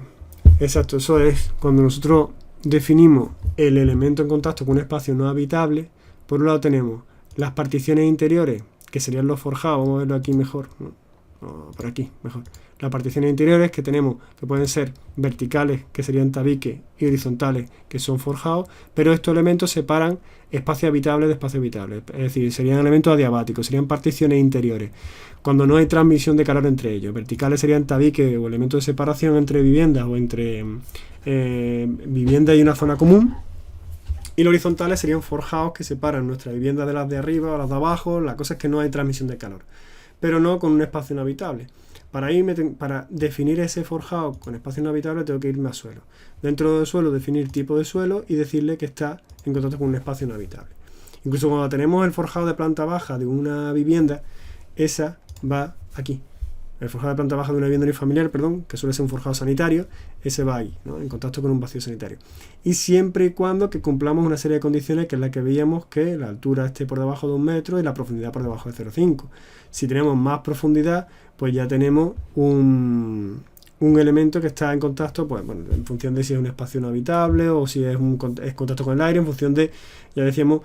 Exacto, eso es cuando nosotros definimos el elemento en contacto con un espacio no habitable. Por un lado tenemos las particiones interiores, que serían los forjados. Vamos a verlo aquí mejor, ¿no? Por aquí, mejor. Las particiones interiores que tenemos, que pueden ser verticales, que serían tabiques, y horizontales, que son forjados, pero estos elementos separan espacio habitable de espacio habitable. Es decir, serían elementos adiabáticos, serían particiones interiores, cuando no hay transmisión de calor entre ellos. Verticales serían tabiques o elementos de separación entre viviendas o entre vivienda y una zona común. Y los horizontales serían forjados que separan nuestra vivienda de las de arriba o las de abajo. La cosa es que no hay transmisión de calor, pero no con un espacio inhabitable. Para definir ese forjado con espacio inhabitable tengo que irme a suelo. Dentro del suelo definir tipo de suelo y decirle que está en contacto con un espacio inhabitable. Incluso cuando tenemos el forjado de planta baja de una vivienda, esa va aquí. El forjado de planta baja de una vivienda unifamiliar, perdón, que suele ser un forjado sanitario, ese va ahí, ¿no? En contacto con un vacío sanitario. Y siempre y cuando que cumplamos una serie de condiciones, que es la que veíamos, que la altura esté por debajo de 1 metro y la profundidad por debajo de 0,5. Si tenemos más profundidad, pues ya tenemos un elemento que está en contacto, pues bueno, en función de si es un espacio no habitable o si es contacto con el aire, en función de, ya decíamos,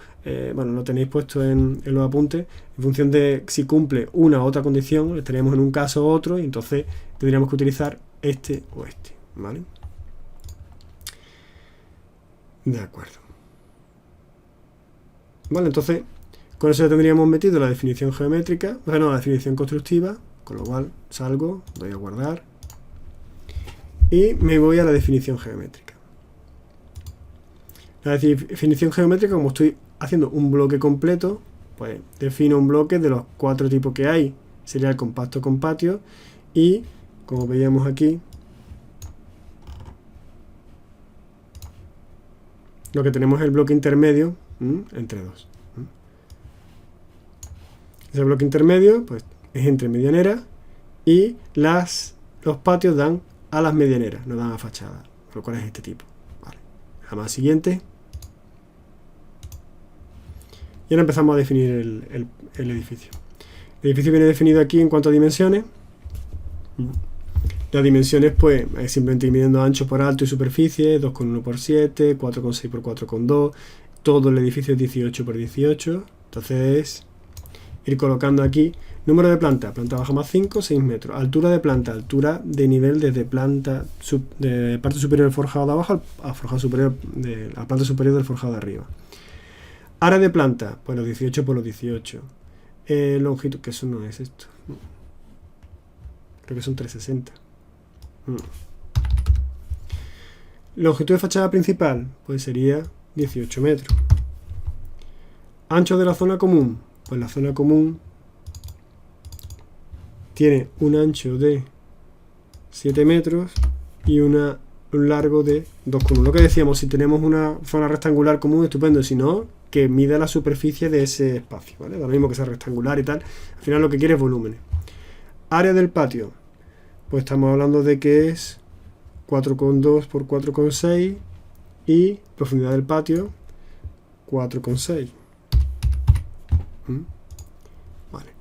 bueno, lo tenéis puesto en los apuntes, en función de si cumple una u otra condición, estaríamos en un caso u otro, y entonces tendríamos que utilizar este o este, ¿vale? De acuerdo. Vale, entonces, con eso ya tendríamos metido la definición geométrica, bueno, la definición constructiva, con lo cual salgo, doy a guardar y me voy a la definición geométrica. La definición geométrica, como estoy haciendo un bloque completo, pues defino un bloque de los 4 tipos que hay. Sería el compacto con patio y, como veíamos aquí, lo que tenemos es el bloque intermedio entre dos. Ese bloque intermedio pues es entre medianera y los patios dan a las medianeras, no dan a fachada, lo cual es este tipo. Vale. Jamás siguiente. Y ahora empezamos a definir el edificio. El edificio viene definido aquí en cuanto a dimensiones. Las dimensiones, pues, es simplemente midiendo ancho por alto y superficie, 2,1 por 7, 4,6 por 4,2. Todo el edificio es 18 por 18. Entonces, ir colocando aquí. Número de planta baja más 5, 6 metros. Altura de planta, altura de nivel desde de parte superior del forjado de abajo a forjado superior de la planta superior del forjado de arriba. Área de planta, pues los 18 por los 18. Longitud, que eso no es esto. Creo que son 360. Longitud de fachada principal, pues sería 18 metros. Ancho de la zona común, pues la zona común tiene un ancho de 7 metros y un largo de 2,1. Lo que decíamos, si tenemos una zona rectangular común, estupendo. Si no, que mida la superficie de ese espacio, ¿vale? Da lo mismo que sea rectangular y tal. Al final lo que quiere es volúmenes. Área del patio. Pues estamos hablando de que es 4,2 por 4,6 y profundidad del patio 4,6. Vale.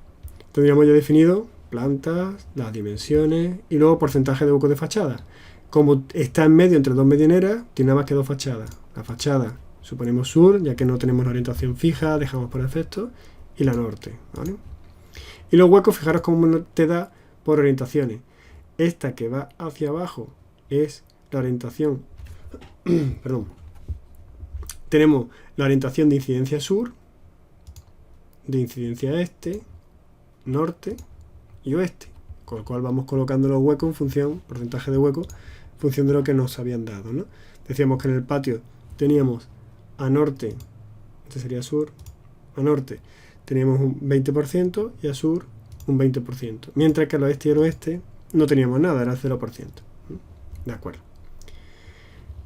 Tendríamos ya definido plantas, las dimensiones y luego porcentaje de huecos de fachada. Como está en medio entre dos medianeras, tiene nada más que dos fachadas. La fachada suponemos sur, ya que no tenemos la orientación fija, dejamos por defecto, y la norte, ¿vale? Y los huecos, fijaros cómo te da por orientaciones. Esta que va hacia abajo es la orientación, perdón, tenemos la orientación de incidencia sur, de incidencia este, norte y oeste, con lo cual vamos colocando los huecos en función, porcentaje de huecos, en función de lo que nos habían dado, ¿no? Decíamos que en el patio teníamos a norte, este sería sur, a norte teníamos un 20% y a sur un 20%, mientras que al oeste y al oeste no teníamos nada, era 0%. De acuerdo.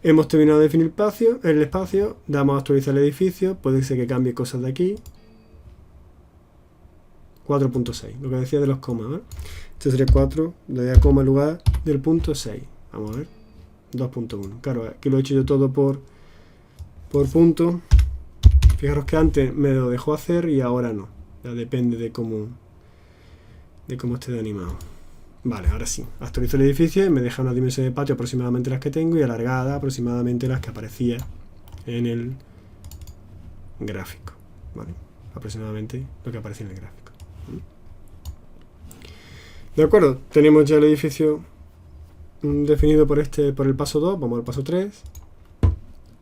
Hemos terminado de definir el espacio, damos a actualizar el edificio, puede ser que cambie cosas de aquí. 4.6, lo que decía de los comas, ¿vale? Esto sería 4, le doy a coma en lugar del punto 6. Vamos a ver. 2.1. Claro, aquí lo he hecho yo todo por punto. Fijaros que antes me lo dejó hacer y ahora no. Ya depende de cómo esté de animado. Vale, ahora sí. Actualizo el edificio y me deja una dimensión de patio aproximadamente las que tengo y alargada aproximadamente las que aparecía en el gráfico. Vale, aproximadamente lo que aparecía en el gráfico. De acuerdo, tenemos ya el edificio definido por el paso 2, vamos al paso 3.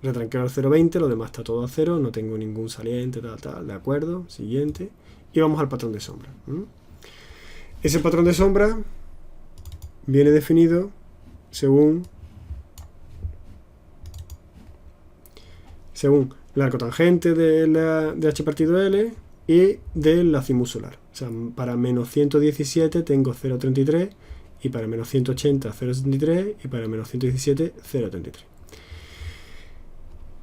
Retranqueo al 0,20, lo demás está todo a 0, no tengo ningún saliente, tal, de acuerdo, siguiente. Y vamos al patrón de sombra. Ese patrón de sombra viene definido según el arco tangente de H partido L y del azimut solar. O sea, para menos 117 tengo 0,33 y para menos 180 0,73 y para menos 117 0,33.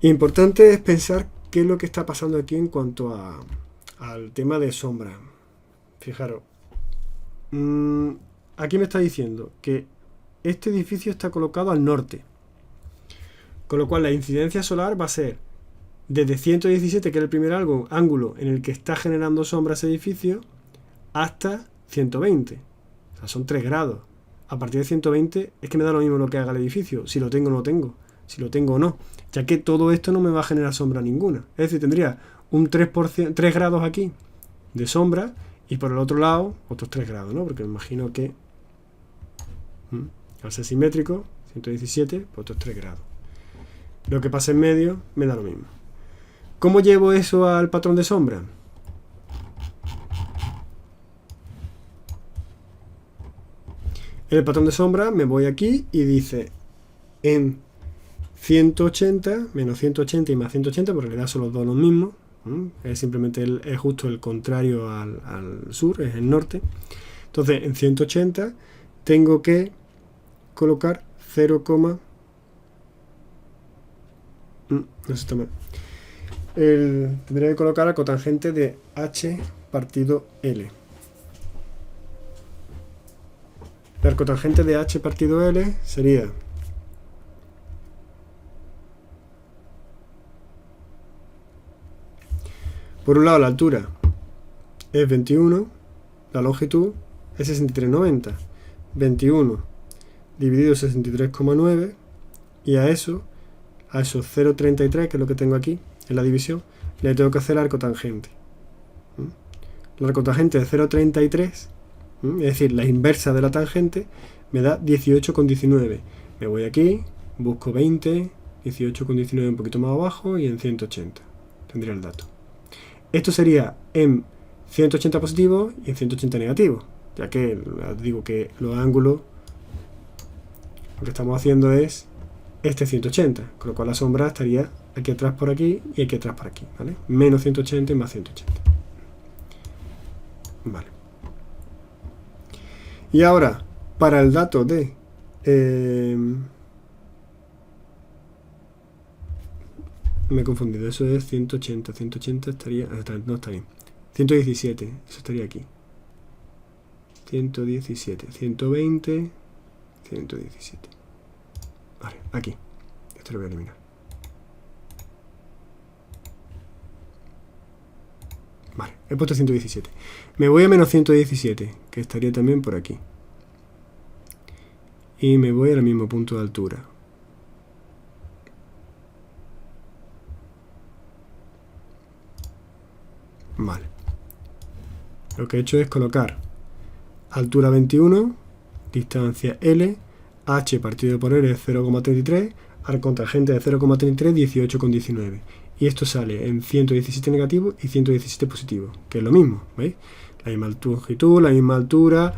Importante es pensar qué es lo que está pasando aquí en cuanto al tema de sombra. Fijaros, aquí me está diciendo que este edificio está colocado al norte, con lo cual la incidencia solar va a ser desde 117, que es el primer ángulo en el que está generando sombra ese edificio, hasta 120. O sea, son 3 grados. A partir de 120 es que me da lo mismo lo que haga el edificio, si lo tengo o no lo tengo, si lo tengo o no, ya que todo esto no me va a generar sombra ninguna. Es decir, tendría un 3 grados aquí de sombra y por el otro lado otros 3 grados, ¿no? Porque me imagino que al ser simétrico, 117, pues otros 3 grados. Lo que pasa en medio me da lo mismo. ¿Cómo llevo eso al patrón de sombra? En el patrón de sombra me voy aquí y dice en 180, menos 180 y más 180, porque en realidad son los dos los mismos. Es simplemente es justo el contrario al sur, es el norte. Entonces en 180 tengo que colocar 0, no se está mal. Tendría que colocar el cotangente de H partido L. El cotangente de H partido L sería por un lado la altura es 21, la longitud es 63,90. 21 dividido 63,9 y a esos 0,33, que es lo que tengo aquí en la división, le tengo que hacer el arco tangente. El arco tangente de 0,33, es decir, la inversa de la tangente, me da 18,19. Me voy aquí, busco 20, 18,19 un poquito más abajo y en 180 tendría el dato. Esto sería en 180 positivo y en 180 negativo, ya que digo que los ángulos, lo que estamos haciendo es este 180, con lo cual la sombra estaría aquí atrás por aquí y aquí atrás por aquí, ¿vale? Menos 180 y más 180. Vale. Y ahora, para el dato de me he confundido, eso es 180, 180 estaría, no está bien, 117, eso estaría aquí, 117, 120, 117. Vale, aquí. Esto lo voy a eliminar. Vale, he puesto 117. Me voy a menos 117, que estaría también por aquí. Y me voy al mismo punto de altura. Vale. Lo que he hecho es colocar altura 21, distancia L, H partido por L es 0,33, arco tangente de 0,33, 18,19. Y esto sale en 117 negativo y 117 positivo, que es lo mismo, ¿veis? La misma longitud, la misma altura,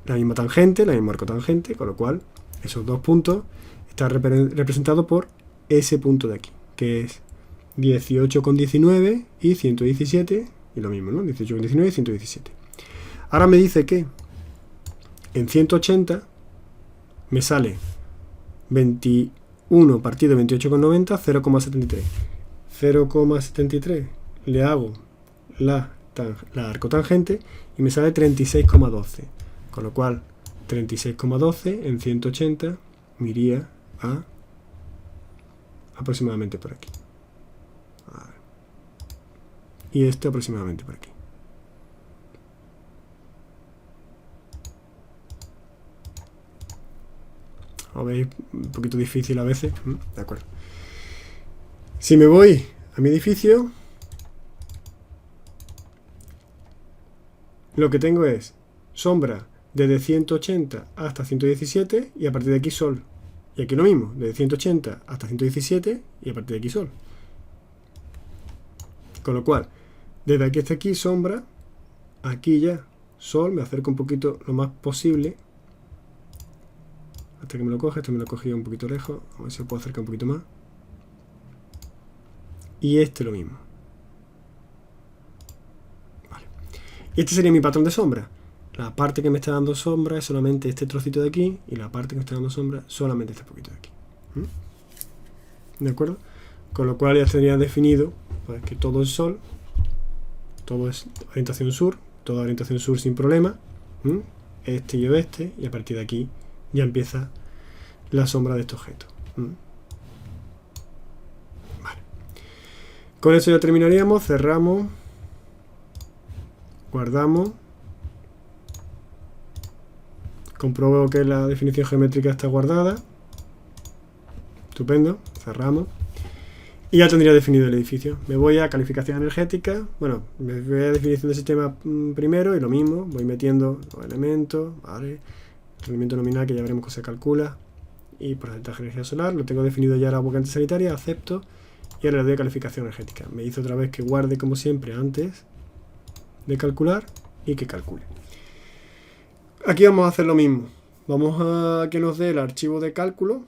la misma tangente, la misma arco tangente, con lo cual esos dos puntos están representados por ese punto de aquí, que es 18,19 y 117, y lo mismo, ¿no? 18,19 y 117. Ahora me dice que en 180 me sale 21 partido 28,90, 0,73. 0,73 le hago la arcotangente y me sale 36,12. Con lo cual, 36,12 en 180 me iría a aproximadamente por aquí. Y este aproximadamente por aquí. Lo veis, un poquito difícil a veces. De acuerdo. Si me voy a mi edificio, lo que tengo es sombra desde 180 hasta 117 y a partir de aquí sol. Y aquí lo mismo, desde 180 hasta 117 y a partir de aquí sol. Con lo cual, desde aquí hasta aquí sombra, aquí ya sol, me acerco un poquito lo más posible hasta que me lo coge. Esto me lo he cogido un poquito lejos, a ver si lo puedo acercar un poquito más. Y este lo mismo. Vale. Y este sería mi patrón de sombra. La parte que me está dando sombra es solamente este trocito de aquí, y la parte que me está dando sombra solamente este poquito de aquí. ¿De acuerdo? Con lo cual ya tendría definido pues, que todo es sol, todo es orientación sur, toda orientación sur sin problema, este y oeste, y a partir de aquí ya empieza la sombra de este objeto. Vale. Con eso ya terminaríamos, cerramos, guardamos, compruebo que la definición geométrica está guardada, estupendo, cerramos. Y ya tendría definido el edificio. Me voy a calificación energética. Bueno, me voy a definición del sistema primero y lo mismo. Voy metiendo los elementos, ¿vale? Rendimiento nominal que ya veremos cómo se calcula. Y porcentaje de energía solar. Lo tengo definido ya la vacante sanitaria. Acepto. Y ahora le doy a calificación energética. Me dice otra vez que guarde como siempre antes de calcular y que calcule. Aquí vamos a hacer lo mismo. Vamos a que nos dé el archivo de cálculo.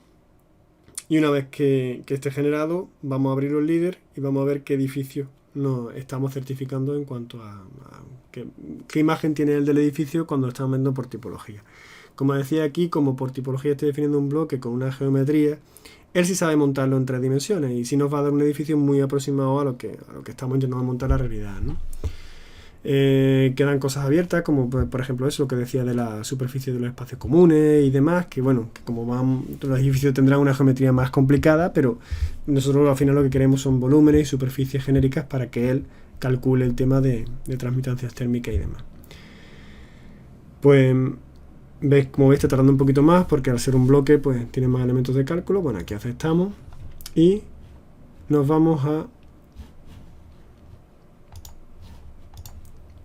Y una vez que esté generado, vamos a abrir el líder y vamos a ver qué edificio nos estamos certificando en cuanto a qué imagen tiene el del edificio cuando lo estamos viendo por tipología. Como decía aquí, como por tipología estoy definiendo un bloque con una geometría, él sí sabe montarlo en 3 dimensiones y sí nos va a dar un edificio muy aproximado a lo que estamos intentando montar la realidad, ¿no? Quedan cosas abiertas como por ejemplo eso, lo que decía de la superficie de los espacios comunes y demás, que bueno, que como los edificios tendrán una geometría más complicada, pero nosotros al final lo que queremos son volúmenes y superficies genéricas para que él calcule el tema de transmitancias térmicas y demás. Pues veis, como veis, está tardando un poquito más porque al ser un bloque pues tiene más elementos de cálculo. Bueno, aquí aceptamos y nos vamos a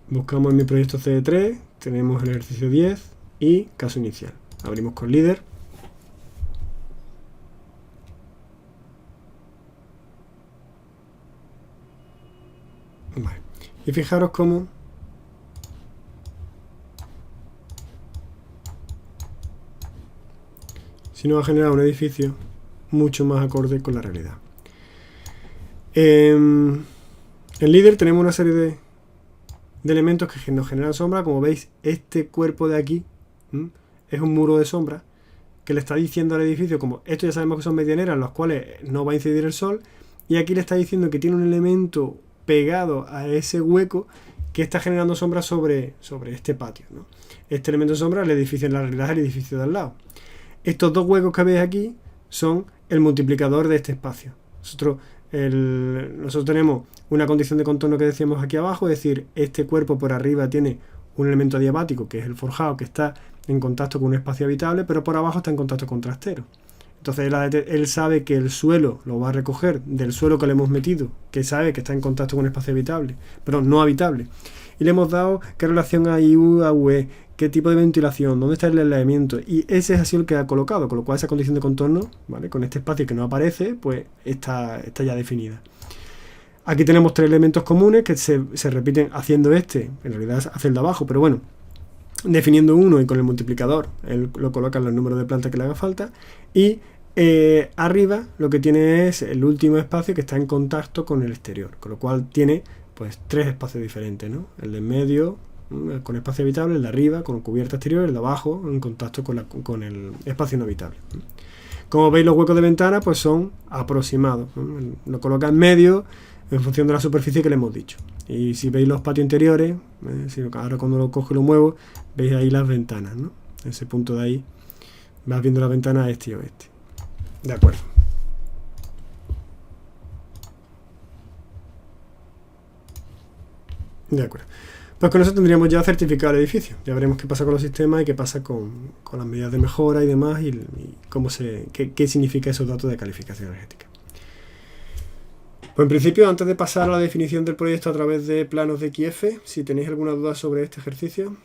buscamos en mi proyecto CD3, tenemos el ejercicio 10 y caso inicial. Abrimos con líder. Vale. Y fijaros cómo si nos ha generado un edificio mucho más acorde con la realidad. En líder tenemos una serie de elementos que nos generan sombra. Como veis, este cuerpo de aquí es un muro de sombra que le está diciendo al edificio, como esto ya sabemos que son medianeras, los cuales no va a incidir el sol, y aquí le está diciendo que tiene un elemento pegado a ese hueco que está generando sombra sobre este patio, ¿no? Este elemento de sombra es el edificio, en la realidad es el edificio de al lado. Estos dos huecos que veis aquí son el multiplicador de este espacio. Nosotros tenemos una condición de contorno que decíamos aquí abajo, es decir, este cuerpo por arriba tiene un elemento adiabático, que es el forjado, que está en contacto con un espacio habitable, pero por abajo está en contacto con trastero. Entonces él sabe que el suelo lo va a recoger del suelo que le hemos metido, que sabe que está en contacto con un espacio habitable, pero no habitable. Y le hemos dado qué relación hay U a UE, qué tipo de ventilación, dónde está el aislamiento. Y ese es así el que ha colocado, con lo cual esa condición de contorno, ¿vale?, con este espacio que no aparece, pues está ya definida. Aquí tenemos 3 elementos comunes que se repiten haciendo en realidad hace el de abajo, pero bueno, definiendo uno y con el multiplicador, él lo coloca en los números de planta que le haga falta. Y arriba lo que tiene es el último espacio que está en contacto con el exterior, con lo cual tiene pues 3 espacios diferentes, ¿no? El de en medio con espacio habitable, el de arriba con cubierta exterior, el de abajo en contacto con el espacio no habitable. Como veis, los huecos de ventana pues son aproximados, ¿no? Lo coloca en medio en función de la superficie que le hemos dicho. Y si veis los patios interiores, ahora cuando lo cojo y lo muevo, veis ahí las ventanas, ¿no? Ese punto de ahí vas viendo la ventana este y oeste. De acuerdo. De acuerdo. Pues con eso tendríamos ya certificado el edificio. Ya veremos qué pasa con los sistemas y qué pasa con las medidas de mejora y demás, y qué significa esos datos de calificación energética. Pues en principio, antes de pasar a la definición del proyecto a través de planos de XF, si tenéis alguna duda sobre este ejercicio.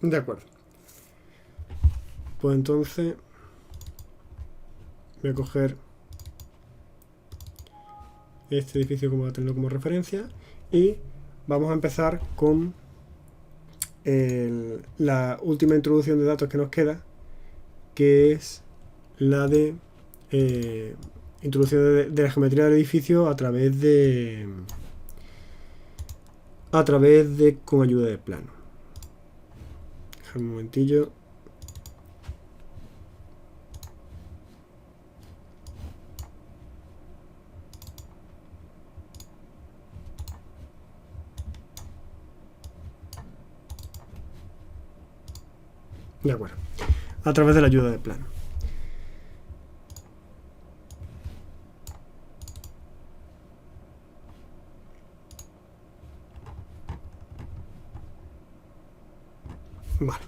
De acuerdo. Pues entonces voy a coger este edificio como va a tenerlo como referencia y vamos a empezar con la última introducción de datos que nos queda, que es la de introducción de la geometría del edificio a través de con ayuda de plano. Un momentillo. De acuerdo. A través de la ayuda de plano. Vale.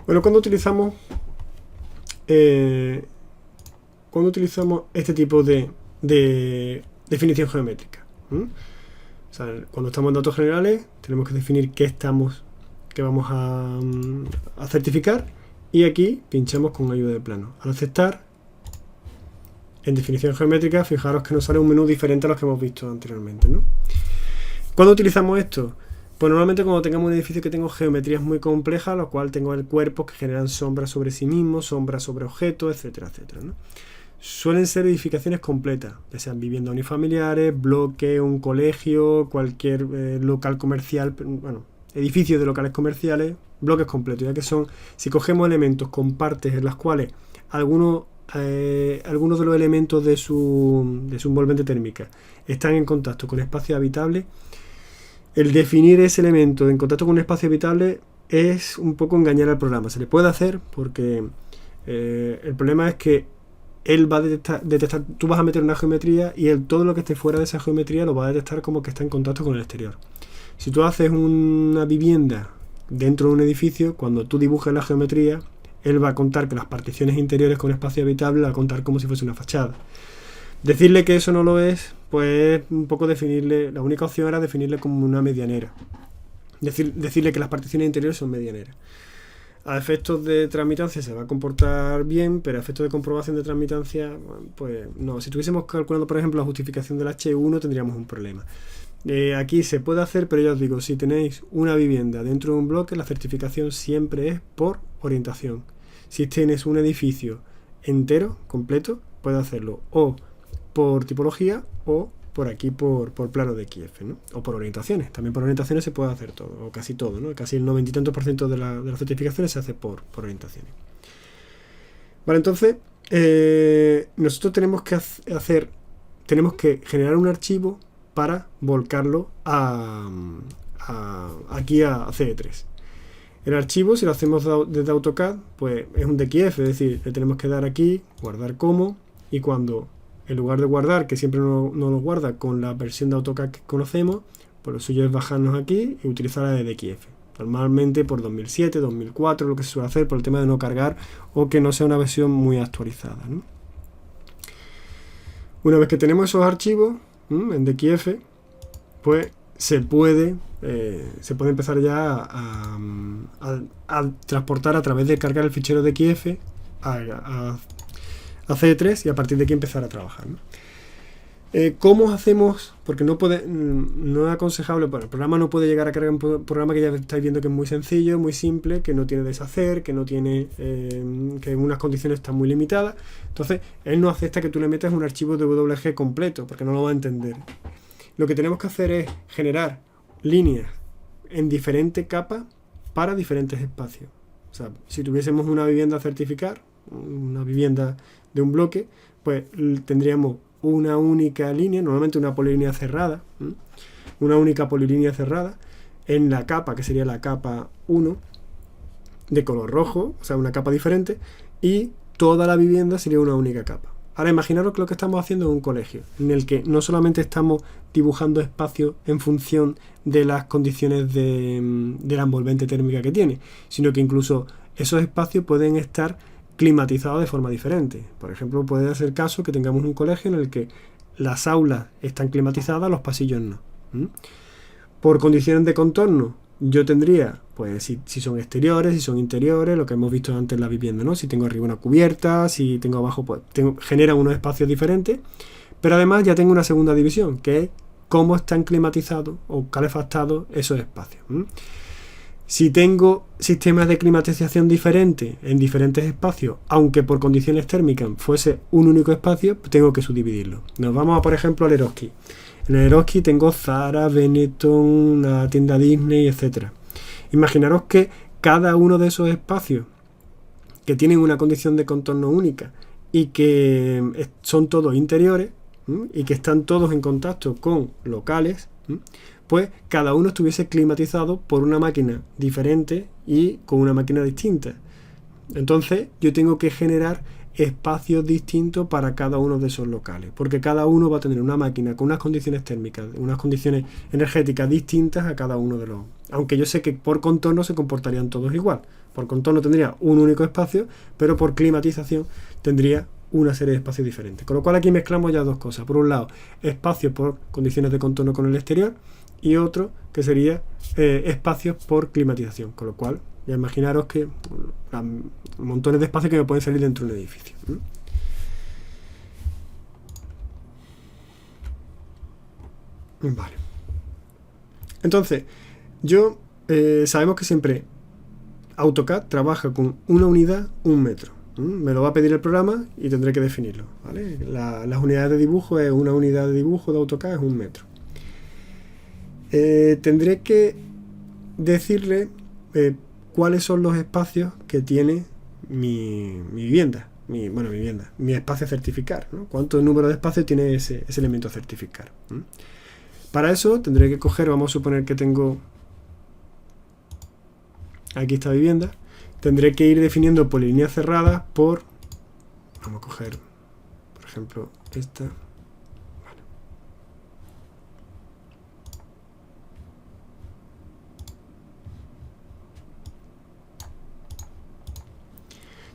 Bueno, cuando utilizamos este tipo de definición geométrica, o sea, cuando estamos en datos generales tenemos que definir qué vamos a certificar, y aquí pinchamos con ayuda de plano. Al aceptar, en definición geométrica, fijaros que nos sale un menú diferente a los que hemos visto anteriormente, ¿no? ¿Cuándo utilizamos esto? Pues normalmente cuando tengamos un edificio que tengo geometrías muy complejas, lo cual tengo el cuerpo que generan sombras sobre sí mismos, sombras sobre objetos, etcétera, etcétera, ¿no? Suelen ser edificaciones completas, ya sean viviendas unifamiliares, bloque, un colegio, cualquier local comercial, bueno, edificios de locales comerciales, bloques completos, ya que son, si cogemos elementos con partes en las cuales algunos de los elementos de su envolvente térmica están en contacto con espacio habitable, el definir ese elemento en contacto con un espacio habitable es un poco engañar al programa. Se le puede hacer porque el problema es que él va a detectar, tú vas a meter una geometría y todo lo que esté fuera de esa geometría lo va a detectar como que está en contacto con el exterior. Si tú haces una vivienda dentro de un edificio, cuando tú dibujes la geometría, él va a contar que las particiones interiores con espacio habitable, va a contar como si fuese una fachada. Decirle que eso no lo es, pues un poco definirle, la única opción era definirle como una medianera. Decirle que las particiones interiores son medianeras. A efectos de transmitancia se va a comportar bien, pero a efectos de comprobación de transmitancia, pues no. Si estuviésemos calculando, por ejemplo, la justificación del H1, tendríamos un problema. Aquí se puede hacer, pero ya os digo, si tenéis una vivienda dentro de un bloque, la certificación siempre es por orientación. Si tienes un edificio entero, completo, puedes hacerlo o por tipología o por aquí por plano de XF, ¿no? O por orientaciones. También por orientaciones se puede hacer todo, o casi todo, ¿no? Casi el 90 y tantos % de las certificaciones se hace por orientaciones. Vale, entonces nosotros tenemos que generar un archivo para volcarlo aquí a CE3. El archivo, si lo hacemos desde AutoCAD, pues es un DXF, es decir, le tenemos que dar aquí, guardar como, y cuando, en lugar de guardar, que siempre no lo guarda con la versión de AutoCAD que conocemos, pues lo suyo es bajarnos aquí y utilizar la de DXF. Normalmente por 2007, 2004, lo que se suele hacer por el tema de no cargar o que no sea una versión muy actualizada, ¿no? Una vez que tenemos esos archivos en DXF, pues se puede empezar ya a transportar a través de cargar el fichero DXF a CE3 y a partir de aquí empezar a trabajar, ¿no? ¿Cómo hacemos? Porque no es aconsejable, bueno, el programa no puede llegar a cargar un programa que ya estáis viendo que es muy sencillo, muy simple, que no tiene deshacer, que no tiene que en unas condiciones están muy limitadas. Entonces, él no acepta que tú le metas un archivo de WG completo, porque no lo va a entender. Lo que tenemos que hacer es generar líneas en diferentes capas para diferentes espacios. O sea, si tuviésemos una vivienda a certificar, una vivienda de un bloque, pues tendríamos una única línea, normalmente una polilínea cerrada, una única polilínea cerrada en la capa, que sería la capa 1, de color rojo, o sea, una capa diferente, y toda la vivienda sería una única capa. Ahora imaginaros que lo que estamos haciendo es un colegio, en el que no solamente estamos dibujando espacios en función de las condiciones de la envolvente térmica que tiene, sino que incluso esos espacios pueden estar climatizados de forma diferente. Por ejemplo, puede ser caso que tengamos un colegio en el que las aulas están climatizadas, los pasillos no. Por condiciones de contorno, yo tendría, pues si son exteriores, si son interiores, lo que hemos visto antes en la vivienda, ¿no? Si tengo arriba una cubierta, si tengo abajo, pues genera unos espacios diferentes, pero además ya tengo una segunda división, que es cómo están climatizados o calefactados esos espacios. Si tengo sistemas de climatización diferentes en diferentes espacios, aunque por condiciones térmicas fuese un único espacio, tengo que subdividirlo. Nos vamos, por ejemplo, al Eroski. En el Eroski tengo Zara, Benetton, una tienda Disney, etc. Imaginaros que cada uno de esos espacios que tienen una condición de contorno única y que son todos interiores y que están todos en contacto con locales, pues cada uno estuviese climatizado por una máquina diferente y con una máquina distinta. Entonces yo tengo que generar espacios distintos para cada uno de esos locales, porque cada uno va a tener una máquina con unas condiciones térmicas, unas condiciones energéticas distintas a cada uno de los... Aunque yo sé que por contorno se comportarían todos igual. Por contorno tendría un único espacio, pero por climatización tendría una serie de espacios diferentes. Con lo cual aquí mezclamos ya dos cosas. Por un lado, espacios por condiciones de contorno con el exterior, y otro que sería espacios por climatización, con lo cual ya imaginaros que montones de espacios que me pueden salir dentro de un edificio. Vale, entonces sabemos que siempre AutoCAD trabaja con una unidad, 1 metro. Me lo va a pedir el programa y tendré que definirlo, ¿vale? Las unidades de dibujo, es una unidad de dibujo de AutoCAD es 1 metro. Tendré que decirle cuáles son los espacios que tiene mi vivienda, mi espacio a certificar, ¿no? Cuánto número de espacios tiene ese elemento a certificar. Para eso tendré que coger, vamos a suponer que tengo aquí esta vivienda, tendré que ir definiendo polilíneas cerradas por, vamos a coger, por ejemplo, esta.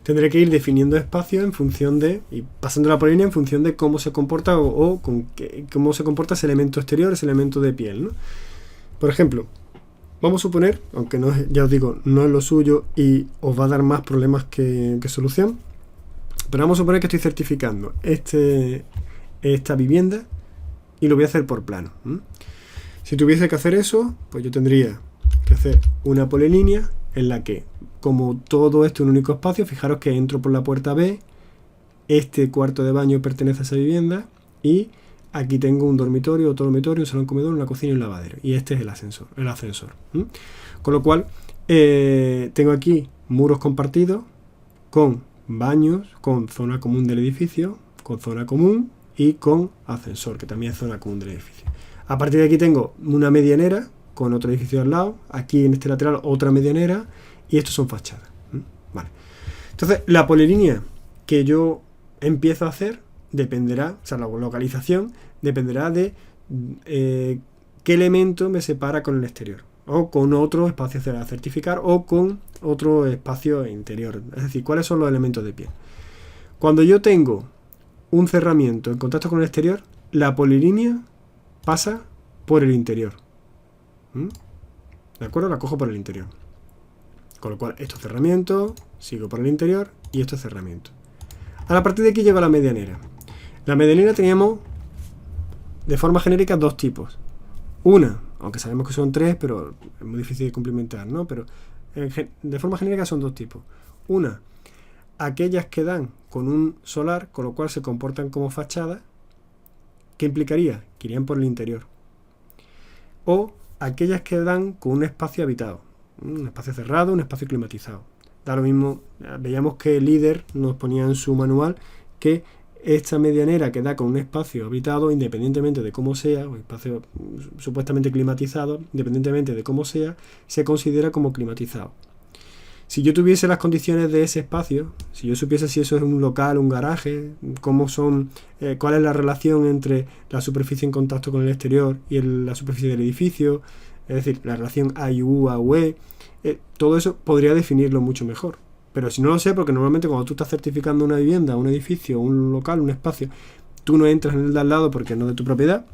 Tendré que ir definiendo espacios en función de, y pasando la polilínea en función de cómo se comporta cómo se comporta ese elemento exterior, ese elemento de piel, ¿no? Por ejemplo, vamos a suponer, aunque no es, ya os digo, no es lo suyo y os va a dar más problemas que solución, pero vamos a suponer que estoy certificando esta vivienda y lo voy a hacer por plano. Si tuviese que hacer eso, pues yo tendría que hacer una polilínea en la que, como todo esto es un único espacio, fijaros que entro por la puerta B, este cuarto de baño pertenece a esa vivienda y aquí tengo un dormitorio, otro dormitorio, un salón comedor, una cocina y un lavadero. Y este es el ascensor. Con lo cual, tengo aquí muros compartidos con baños, con zona común del edificio, con zona común y con ascensor, que también es zona común del edificio. A partir de aquí tengo una medianera con otro edificio al lado, aquí en este lateral otra medianera, y estos son fachadas. Vale. Entonces, la polilínea que yo empiezo a hacer dependerá, o sea, la localización dependerá de qué elemento me separa con el exterior, o con otro espacio a certificar, o con otro espacio interior. Es decir, cuáles son los elementos de pie. Cuando yo tengo un cerramiento en contacto con el exterior, la polilínea pasa por el interior. ¿De acuerdo? La cojo por el interior. Con lo cual, esto es cerramiento, sigo por el interior y esto es cerramiento. A partir de aquí llego a la medianera. La medianera teníamos, de forma genérica, dos tipos. Una, aunque sabemos que son tres, pero es muy difícil de complementar, ¿no? Pero de forma genérica son dos tipos. Una, aquellas que dan con un solar, con lo cual se comportan como fachadas. ¿Qué implicaría? Que irían por el interior. O aquellas que dan con un espacio habitado. Un espacio cerrado, un espacio climatizado. Da lo mismo, veíamos que el líder nos ponía en su manual que esta medianera que da con un espacio habitado, independientemente de cómo sea, o espacio supuestamente climatizado, independientemente de cómo sea, se considera como climatizado. Si yo tuviese las condiciones de ese espacio, si yo supiese si eso es un local, un garaje, cómo son, cuál es la relación entre la superficie en contacto con el exterior y la superficie del edificio, es decir, la relación A-U, A-U-E, todo eso podría definirlo mucho mejor. Pero si no lo sé, porque normalmente cuando tú estás certificando una vivienda, un edificio, un local, un espacio, tú no entras en el de al lado porque no es de tu propiedad,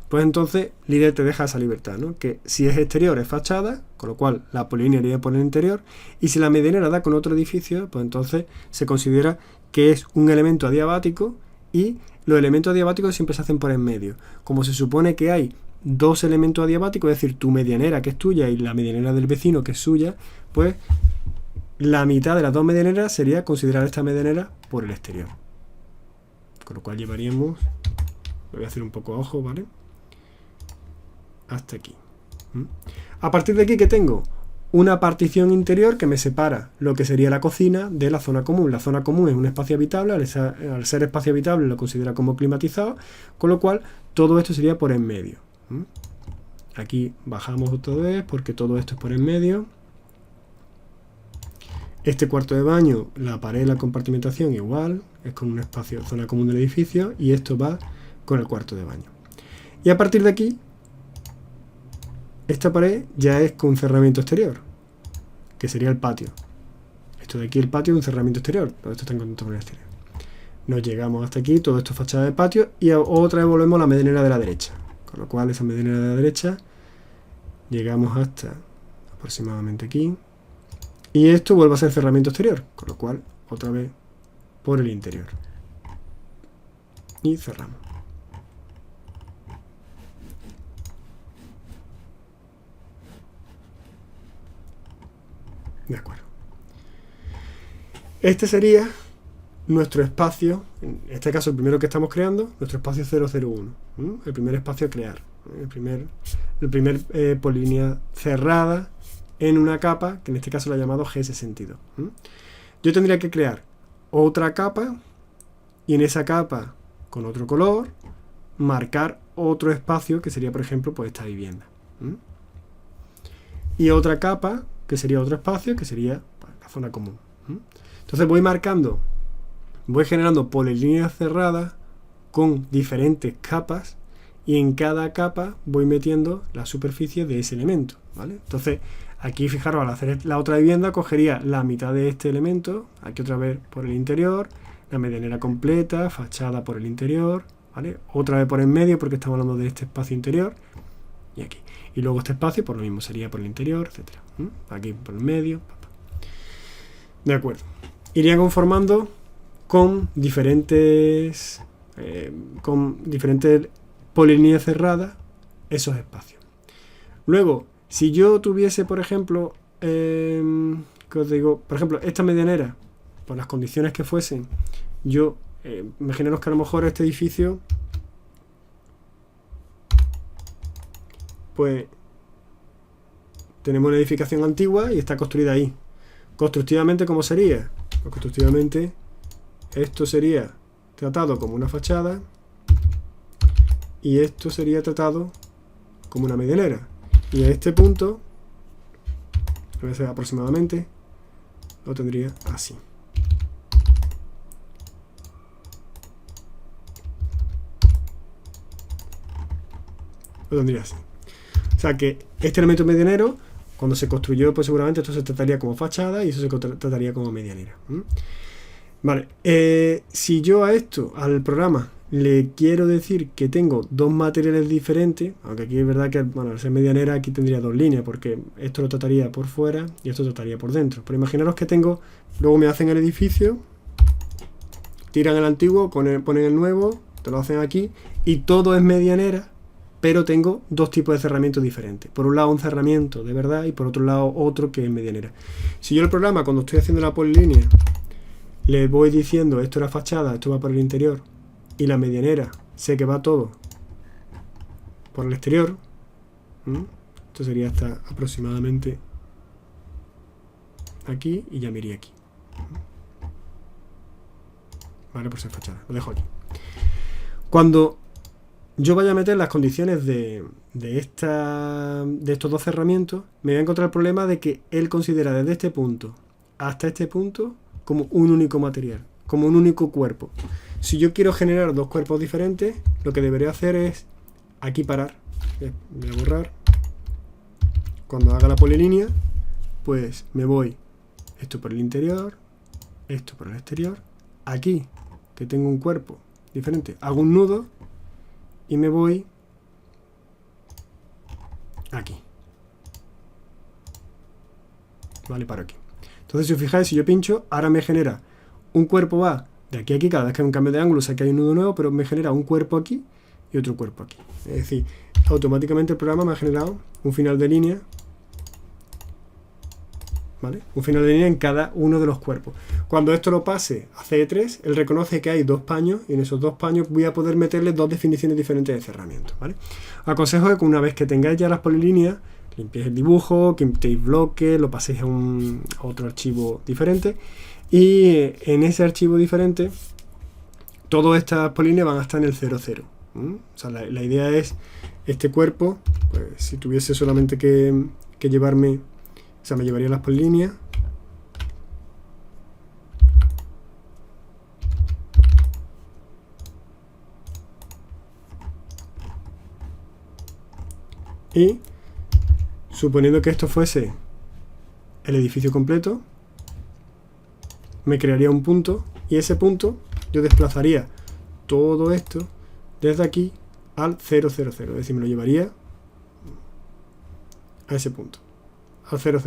pues entonces líder te deja esa libertad, ¿no? Que si es exterior es fachada, con lo cual la polilínea iría por el interior, y si la medianera da con otro edificio, pues entonces se considera que es un elemento adiabático, y los elementos adiabáticos siempre se hacen por en medio. Como se supone que hay dos elementos adiabáticos, es decir, tu medianera que es tuya y la medianera del vecino que es suya, pues la mitad de las dos medianeras sería considerar esta medianera por el exterior. Con lo cual llevaríamos, lo voy a hacer un poco a ojo, ¿vale? Hasta aquí. A partir de aquí, ¿qué tengo? Una partición interior que me separa lo que sería la cocina de la zona común. La zona común es un espacio habitable, al ser espacio habitable lo considera como climatizado, con lo cual todo esto sería por en medio. Aquí bajamos otra vez porque todo esto es por en medio. Este cuarto de baño, la pared, la compartimentación igual, es con un espacio, zona común del edificio, y esto va con el cuarto de baño. Y a partir de aquí, esta pared ya es con cerramiento exterior, que sería el patio. Esto de aquí, el patio, es un cerramiento exterior. Todo esto está en contacto con el exterior. Nos llegamos hasta aquí, todo esto es fachada de patio, y otra vez volvemos a la medianera de la derecha. Con lo cual, esa medianera de la derecha, llegamos hasta aproximadamente aquí. Y esto vuelve a ser cerramiento exterior, con lo cual, otra vez por el interior. Y cerramos. De acuerdo. Este sería nuestro espacio, en este caso el primero que estamos creando, nuestro espacio 001. El primer espacio a crear. El primer polilínea cerrada en una capa, que en este caso la he llamado G62. Yo tendría que crear otra capa, y en esa capa, con otro color, marcar otro espacio, que sería, por ejemplo, pues esta vivienda. Y otra capa, que sería otro espacio, que sería pues, la zona común. Entonces voy marcando, voy generando polilíneas cerradas con diferentes capas, y en cada capa voy metiendo la superficie de ese elemento, ¿vale? Entonces, aquí fijaros, al hacer la otra vivienda, cogería la mitad de este elemento, aquí otra vez por el interior, la medianera completa, fachada por el interior, ¿vale? Otra vez por en medio, porque estamos hablando de este espacio interior, y aquí. Y luego este espacio, por lo mismo, sería por el interior, etcétera. Aquí por el medio. De acuerdo. Iría conformando con diferentes polilíneas cerradas esos espacios. Luego, si yo tuviese, por ejemplo, ¿qué os digo? Por ejemplo, esta medianera, por las condiciones que fuesen, yo imaginaros que a lo mejor este edificio pues tenemos una edificación antigua y está construida ahí. Constructivamente, ¿cómo sería? Pues constructivamente esto sería tratado como una fachada y esto sería tratado como una medianera. Y a este punto, a veces aproximadamente, lo tendría así. Lo tendría así. O sea que este elemento medianero, cuando se construyó, pues seguramente esto se trataría como fachada y eso se trataría como medianera. Vale, si yo a esto, al programa, le quiero decir que tengo dos materiales diferentes, aunque aquí es verdad que, bueno, al ser medianera aquí tendría dos líneas, porque esto lo trataría por fuera y esto lo trataría por dentro. Pero imaginaros que tengo, luego me hacen el edificio, tiran el antiguo, ponen el nuevo, te lo hacen aquí, y todo es medianera, pero tengo dos tipos de cerramientos diferentes. Por un lado un cerramiento de verdad y por otro lado otro que es medianera. Si yo el programa, cuando estoy haciendo la polilínea, le voy diciendo esto era fachada, esto va por el interior, y la medianera sé que va todo por el exterior, esto sería hasta aproximadamente aquí y ya me iría aquí. Vale, por ser fachada, lo dejo aquí. Cuando yo vaya a meter las condiciones de estos dos cerramientos, me voy a encontrar el problema de que él considera desde este punto hasta este punto como un único material, como un único cuerpo. Si yo quiero generar dos cuerpos diferentes, lo que debería hacer es aquí parar. Voy a borrar. Cuando haga la polilínea, pues me voy esto por el interior, esto por el exterior. Aquí, que tengo un cuerpo diferente, hago un nudo y me voy aquí. Vale, para aquí. Entonces, si os fijáis, si yo pincho, ahora me genera un cuerpo va de aquí a aquí, cada vez que hay un cambio de ángulo, sé que hay un nudo nuevo, pero me genera un cuerpo aquí y otro cuerpo aquí. Es decir, automáticamente el programa me ha generado un final de línea, ¿vale? Un final de línea en cada uno de los cuerpos. Cuando esto lo pase a CE3, él reconoce que hay dos paños y en esos dos paños voy a poder meterle dos definiciones diferentes de cerramiento, ¿vale? Aconsejo que una vez que tengáis ya las polilíneas, limpiéis el dibujo, quitéis bloques, lo paséis a otro archivo diferente y en ese archivo diferente todas estas polilíneas van a estar en el 00. O sea, la idea es este cuerpo, pues si tuviese solamente que llevarme, o sea, me llevaría las polilíneas. Y suponiendo que esto fuese el edificio completo, me crearía un punto y ese punto yo desplazaría todo esto desde aquí al 000, es decir, me lo llevaría a ese punto, al 000,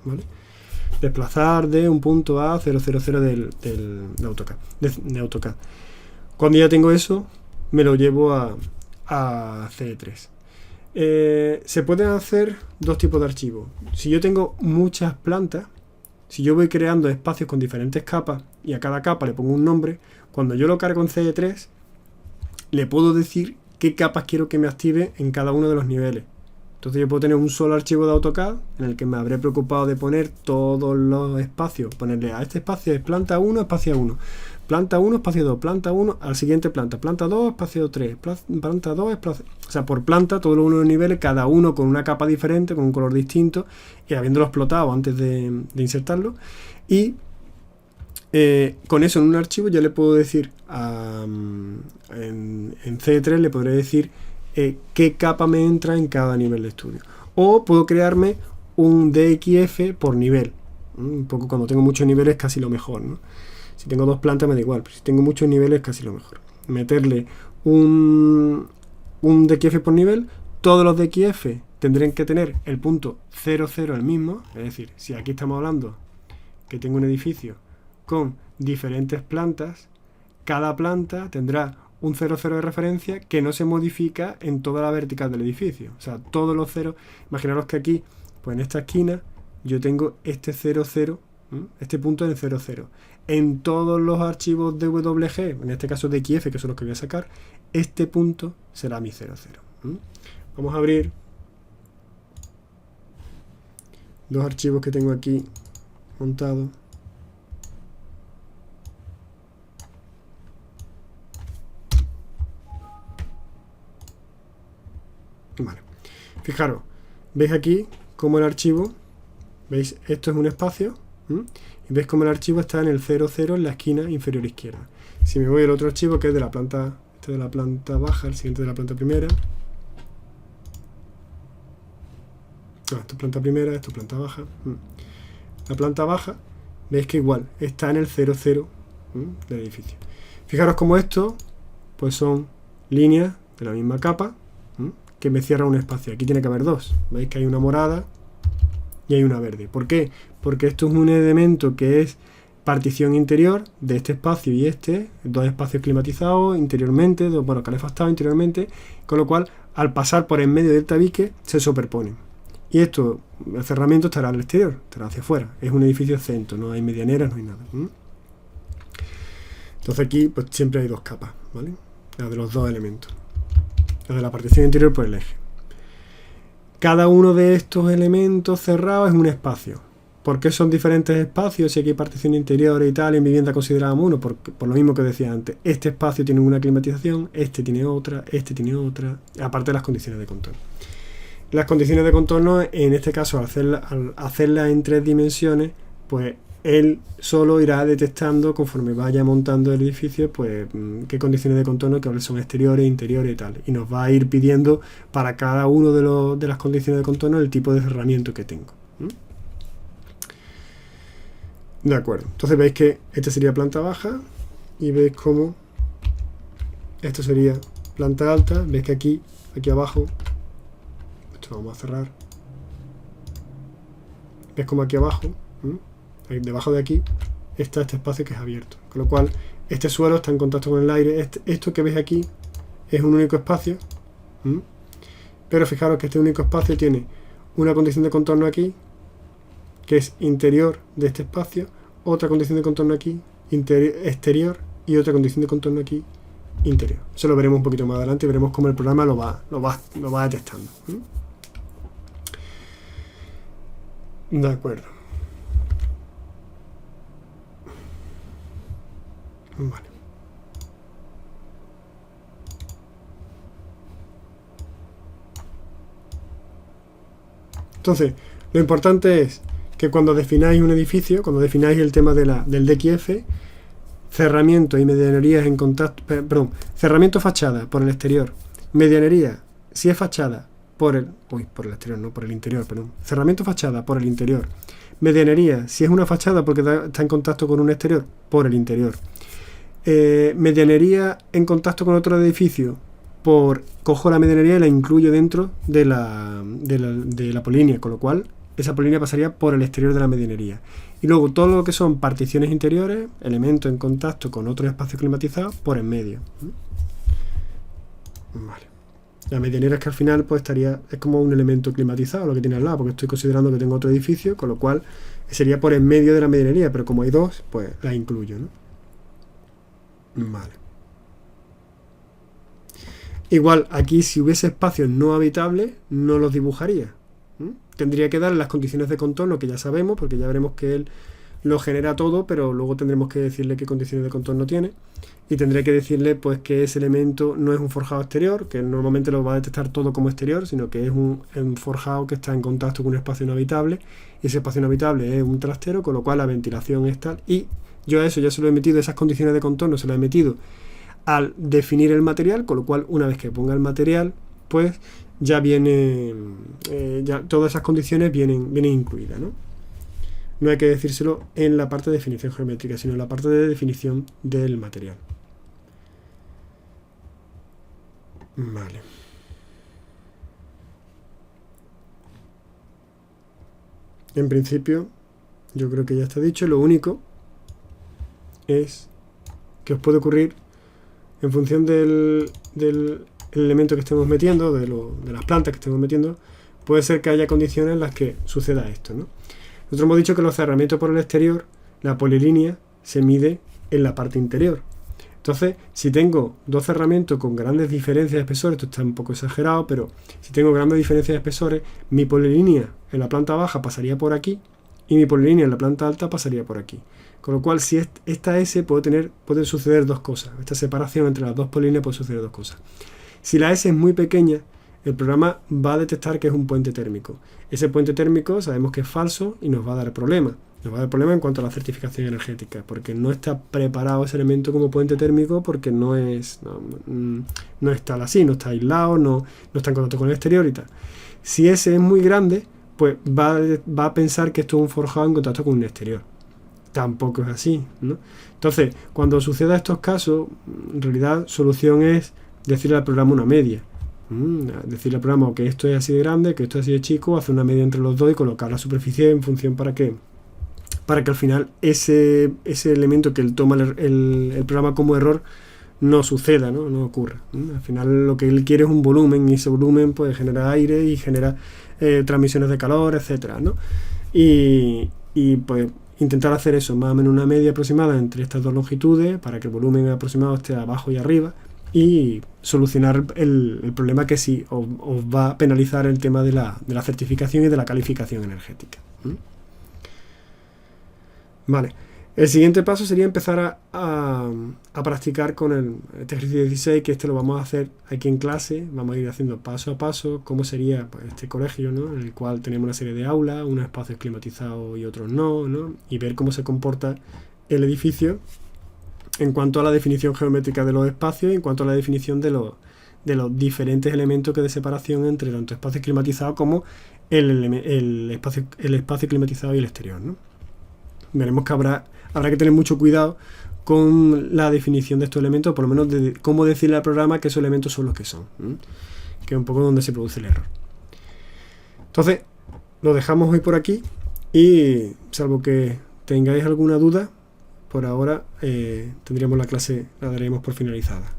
¿vale? Desplazar de un punto a 000 de AutoCAD. Cuando ya tengo eso, me lo llevo a CE3. Se pueden hacer dos tipos de archivos. Si yo tengo muchas plantas, si yo voy creando espacios con diferentes capas y a cada capa le pongo un nombre, cuando yo lo cargo en CE3 le puedo decir qué capas quiero que me active en cada uno de los niveles. Entonces yo puedo tener un solo archivo de AutoCAD en el que me habré preocupado de poner todos los espacios, ponerle a este espacio es planta 1, espacio 1, planta 1, espacio 2, planta 1, al siguiente planta 2, espacio 3, planta 2, espacio... O sea, por planta, todos los niveles, cada uno con una capa diferente, con un color distinto, y habiéndolo explotado antes de insertarlo. Y con eso en un archivo yo le puedo decir, en CE3 le podré decir qué capa me entra en cada nivel de estudio. O puedo crearme un DXF por nivel. Un poco cuando tengo muchos niveles casi lo mejor, ¿no? Si tengo dos plantas me da igual, pero si tengo muchos niveles casi lo mejor. Meterle un DXF por nivel, todos los DXF tendrán que tener el punto 00 el mismo, es decir, si aquí estamos hablando que tengo un edificio con diferentes plantas, cada planta tendrá un 00 de referencia que no se modifica en toda la vertical del edificio. O sea, todos los ceros, imaginaros que aquí, pues en esta esquina, yo tengo este 00, este punto en 00. En todos los archivos de WG, en este caso de XF, que son los que voy a sacar, este punto será mi 00. Vamos a abrir dos archivos que tengo aquí montados. Vale. Fijaros, veis aquí como el archivo, veis, esto es un espacio, y veis como el archivo está en el 00 en la esquina inferior izquierda. Si me voy al otro archivo, que es de la planta, este de la planta baja, el siguiente de la planta primera. Esto es planta primera, esto es planta baja. La planta baja, veis que igual, está en el 00 del edificio. Fijaros como esto, pues son líneas de la misma capa, que me cierra un espacio. Aquí tiene que haber dos. Veis que hay una morada y hay una verde. ¿Por qué? Porque esto es un elemento que es partición interior de este espacio y este, dos espacios climatizados interiormente, bueno, calefactados interiormente, con lo cual al pasar por en medio del tabique se superponen. Y esto, el cerramiento estará al exterior, estará hacia afuera. Es un edificio exento, no hay medianeras, no hay nada. Entonces aquí pues siempre hay dos capas, ¿vale? La de los dos elementos. La de la partición interior por el eje. Cada uno de estos elementos cerrados es un espacio. ¿Por qué son diferentes espacios? Si aquí hay partición interior y tal, en vivienda considerábamos uno, por lo mismo que decía antes. Este espacio tiene una climatización, este tiene otra, aparte de las condiciones de contorno. Las condiciones de contorno, en este caso, al hacerlas en 3 dimensiones, pues él solo irá detectando, conforme vaya montando el edificio, pues qué condiciones de contorno, que son exteriores, interiores y tal. Y nos va a ir pidiendo para cada uno de las condiciones de contorno el tipo de cerramiento que tengo. De acuerdo. Entonces veis que esta sería planta baja y veis cómo esto sería planta alta. Veis que aquí abajo, esto lo vamos a cerrar. Veis como aquí abajo, debajo de aquí, está este espacio que es abierto. Con lo cual, este suelo está en contacto con el aire. Esto que veis aquí es un único espacio. Pero fijaros que este único espacio tiene una condición de contorno aquí, que es interior de este espacio, otra condición de contorno aquí, exterior, y otra condición de contorno aquí, interior. Eso lo veremos un poquito más adelante y veremos cómo el programa lo va detectando. De acuerdo. Vale. Entonces, lo importante es que cuando defináis un edificio, cuando defináis el tema del DXF, cerramiento y medianerías en contacto, cerramiento fachada por el exterior, medianería, si es fachada por el exterior, no por el interior, perdón, cerramiento fachada por el interior, medianería, si es una fachada porque está en contacto con un exterior, por el interior, medianería en contacto con otro edificio, cojo la medianería y la incluyo dentro de la polínea, con lo cual esa polínea pasaría por el exterior de la medianería. Y luego todo lo que son particiones interiores, elementos en contacto con otros espacios climatizados, por en medio. Vale. La medianera es que al final pues es como un elemento climatizado lo que tiene al lado, porque estoy considerando que tengo otro edificio, con lo cual sería por en medio de la medianería, pero como hay dos, pues la incluyo, ¿no? Vale. Igual aquí, si hubiese espacios no habitables, no los dibujaría. Tendría que dar las condiciones de contorno, que ya sabemos, porque ya veremos que él lo genera todo, pero luego tendremos que decirle qué condiciones de contorno tiene. Y tendré que decirle pues que ese elemento no es un forjado exterior, que normalmente lo va a detectar todo como exterior, sino que es un forjado que está en contacto con un espacio no habitable. Y ese espacio no habitable es un trastero, con lo cual la ventilación es tal. Y yo a eso ya se lo he metido, esas condiciones de contorno se las he metido al definir el material, con lo cual una vez que ponga el material, pues ya viene, ya todas esas condiciones vienen incluidas, ¿no? No hay que decírselo en la parte de definición geométrica, sino en la parte de definición del material. Vale. En principio, yo creo que ya está dicho. Lo único es que os puede ocurrir en función del elemento que estemos metiendo, de las plantas que estemos metiendo, puede ser que haya condiciones en las que suceda esto, ¿no? Nosotros hemos dicho que los cerramientos por el exterior, la polilínea se mide en la parte interior. Entonces, si tengo dos cerramientos con grandes diferencias de espesores, esto está un poco exagerado, pero si tengo grandes diferencias de espesores, mi polilínea en la planta baja pasaría por aquí y mi polilínea en la planta alta pasaría por aquí. Con lo cual, si esta S puede suceder dos cosas. Esta separación entre las dos polilíneas puede suceder dos cosas. Si la S es muy pequeña, el programa va a detectar que es un puente térmico. Ese puente térmico sabemos que es falso y nos va a dar problemas. Nos va a dar problemas en cuanto a la certificación energética, porque no está preparado ese elemento como puente térmico, porque no está así, no está aislado, no está en contacto con el exterior y tal. Si ese es muy grande, pues va a pensar que esto es un forjado en contacto con un exterior. Tampoco es así, ¿no? Entonces, cuando suceda estos casos, en realidad solución es decirle al programa una media. Decirle al programa que esto es así de grande, que esto es así de chico, hacer una media entre los dos y colocar la superficie en función para que al final ese elemento que él toma el programa como error no suceda, no ocurra. Al final lo que él quiere es un volumen, y ese volumen pues genera aire y genera transmisiones de calor, etcétera, ¿no? Y pues intentar hacer eso, más o menos una media aproximada entre estas dos longitudes para que el volumen aproximado esté abajo y arriba, y solucionar el problema que sí os va a penalizar el tema de la certificación y de la calificación energética. Vale, el siguiente paso sería empezar a practicar con este ejercicio 16, que lo vamos a hacer aquí en clase. Vamos a ir haciendo paso a paso cómo sería pues, este colegio, ¿no? En el cual tenemos una serie de aulas, unos espacios climatizados y otros no, y ver cómo se comporta el edificio en cuanto a la definición geométrica de los espacios y en cuanto a la definición de los diferentes elementos que de separación entre tanto espacios climatizados como el espacio climatizado y el exterior, ¿no? Veremos que habrá que tener mucho cuidado con la definición de estos elementos, por lo menos de cómo decirle al programa que esos elementos son los que son, que es un poco donde se produce el error. Entonces, lo dejamos hoy por aquí y, salvo que tengáis alguna duda, por ahora tendríamos la clase, la daremos por finalizada.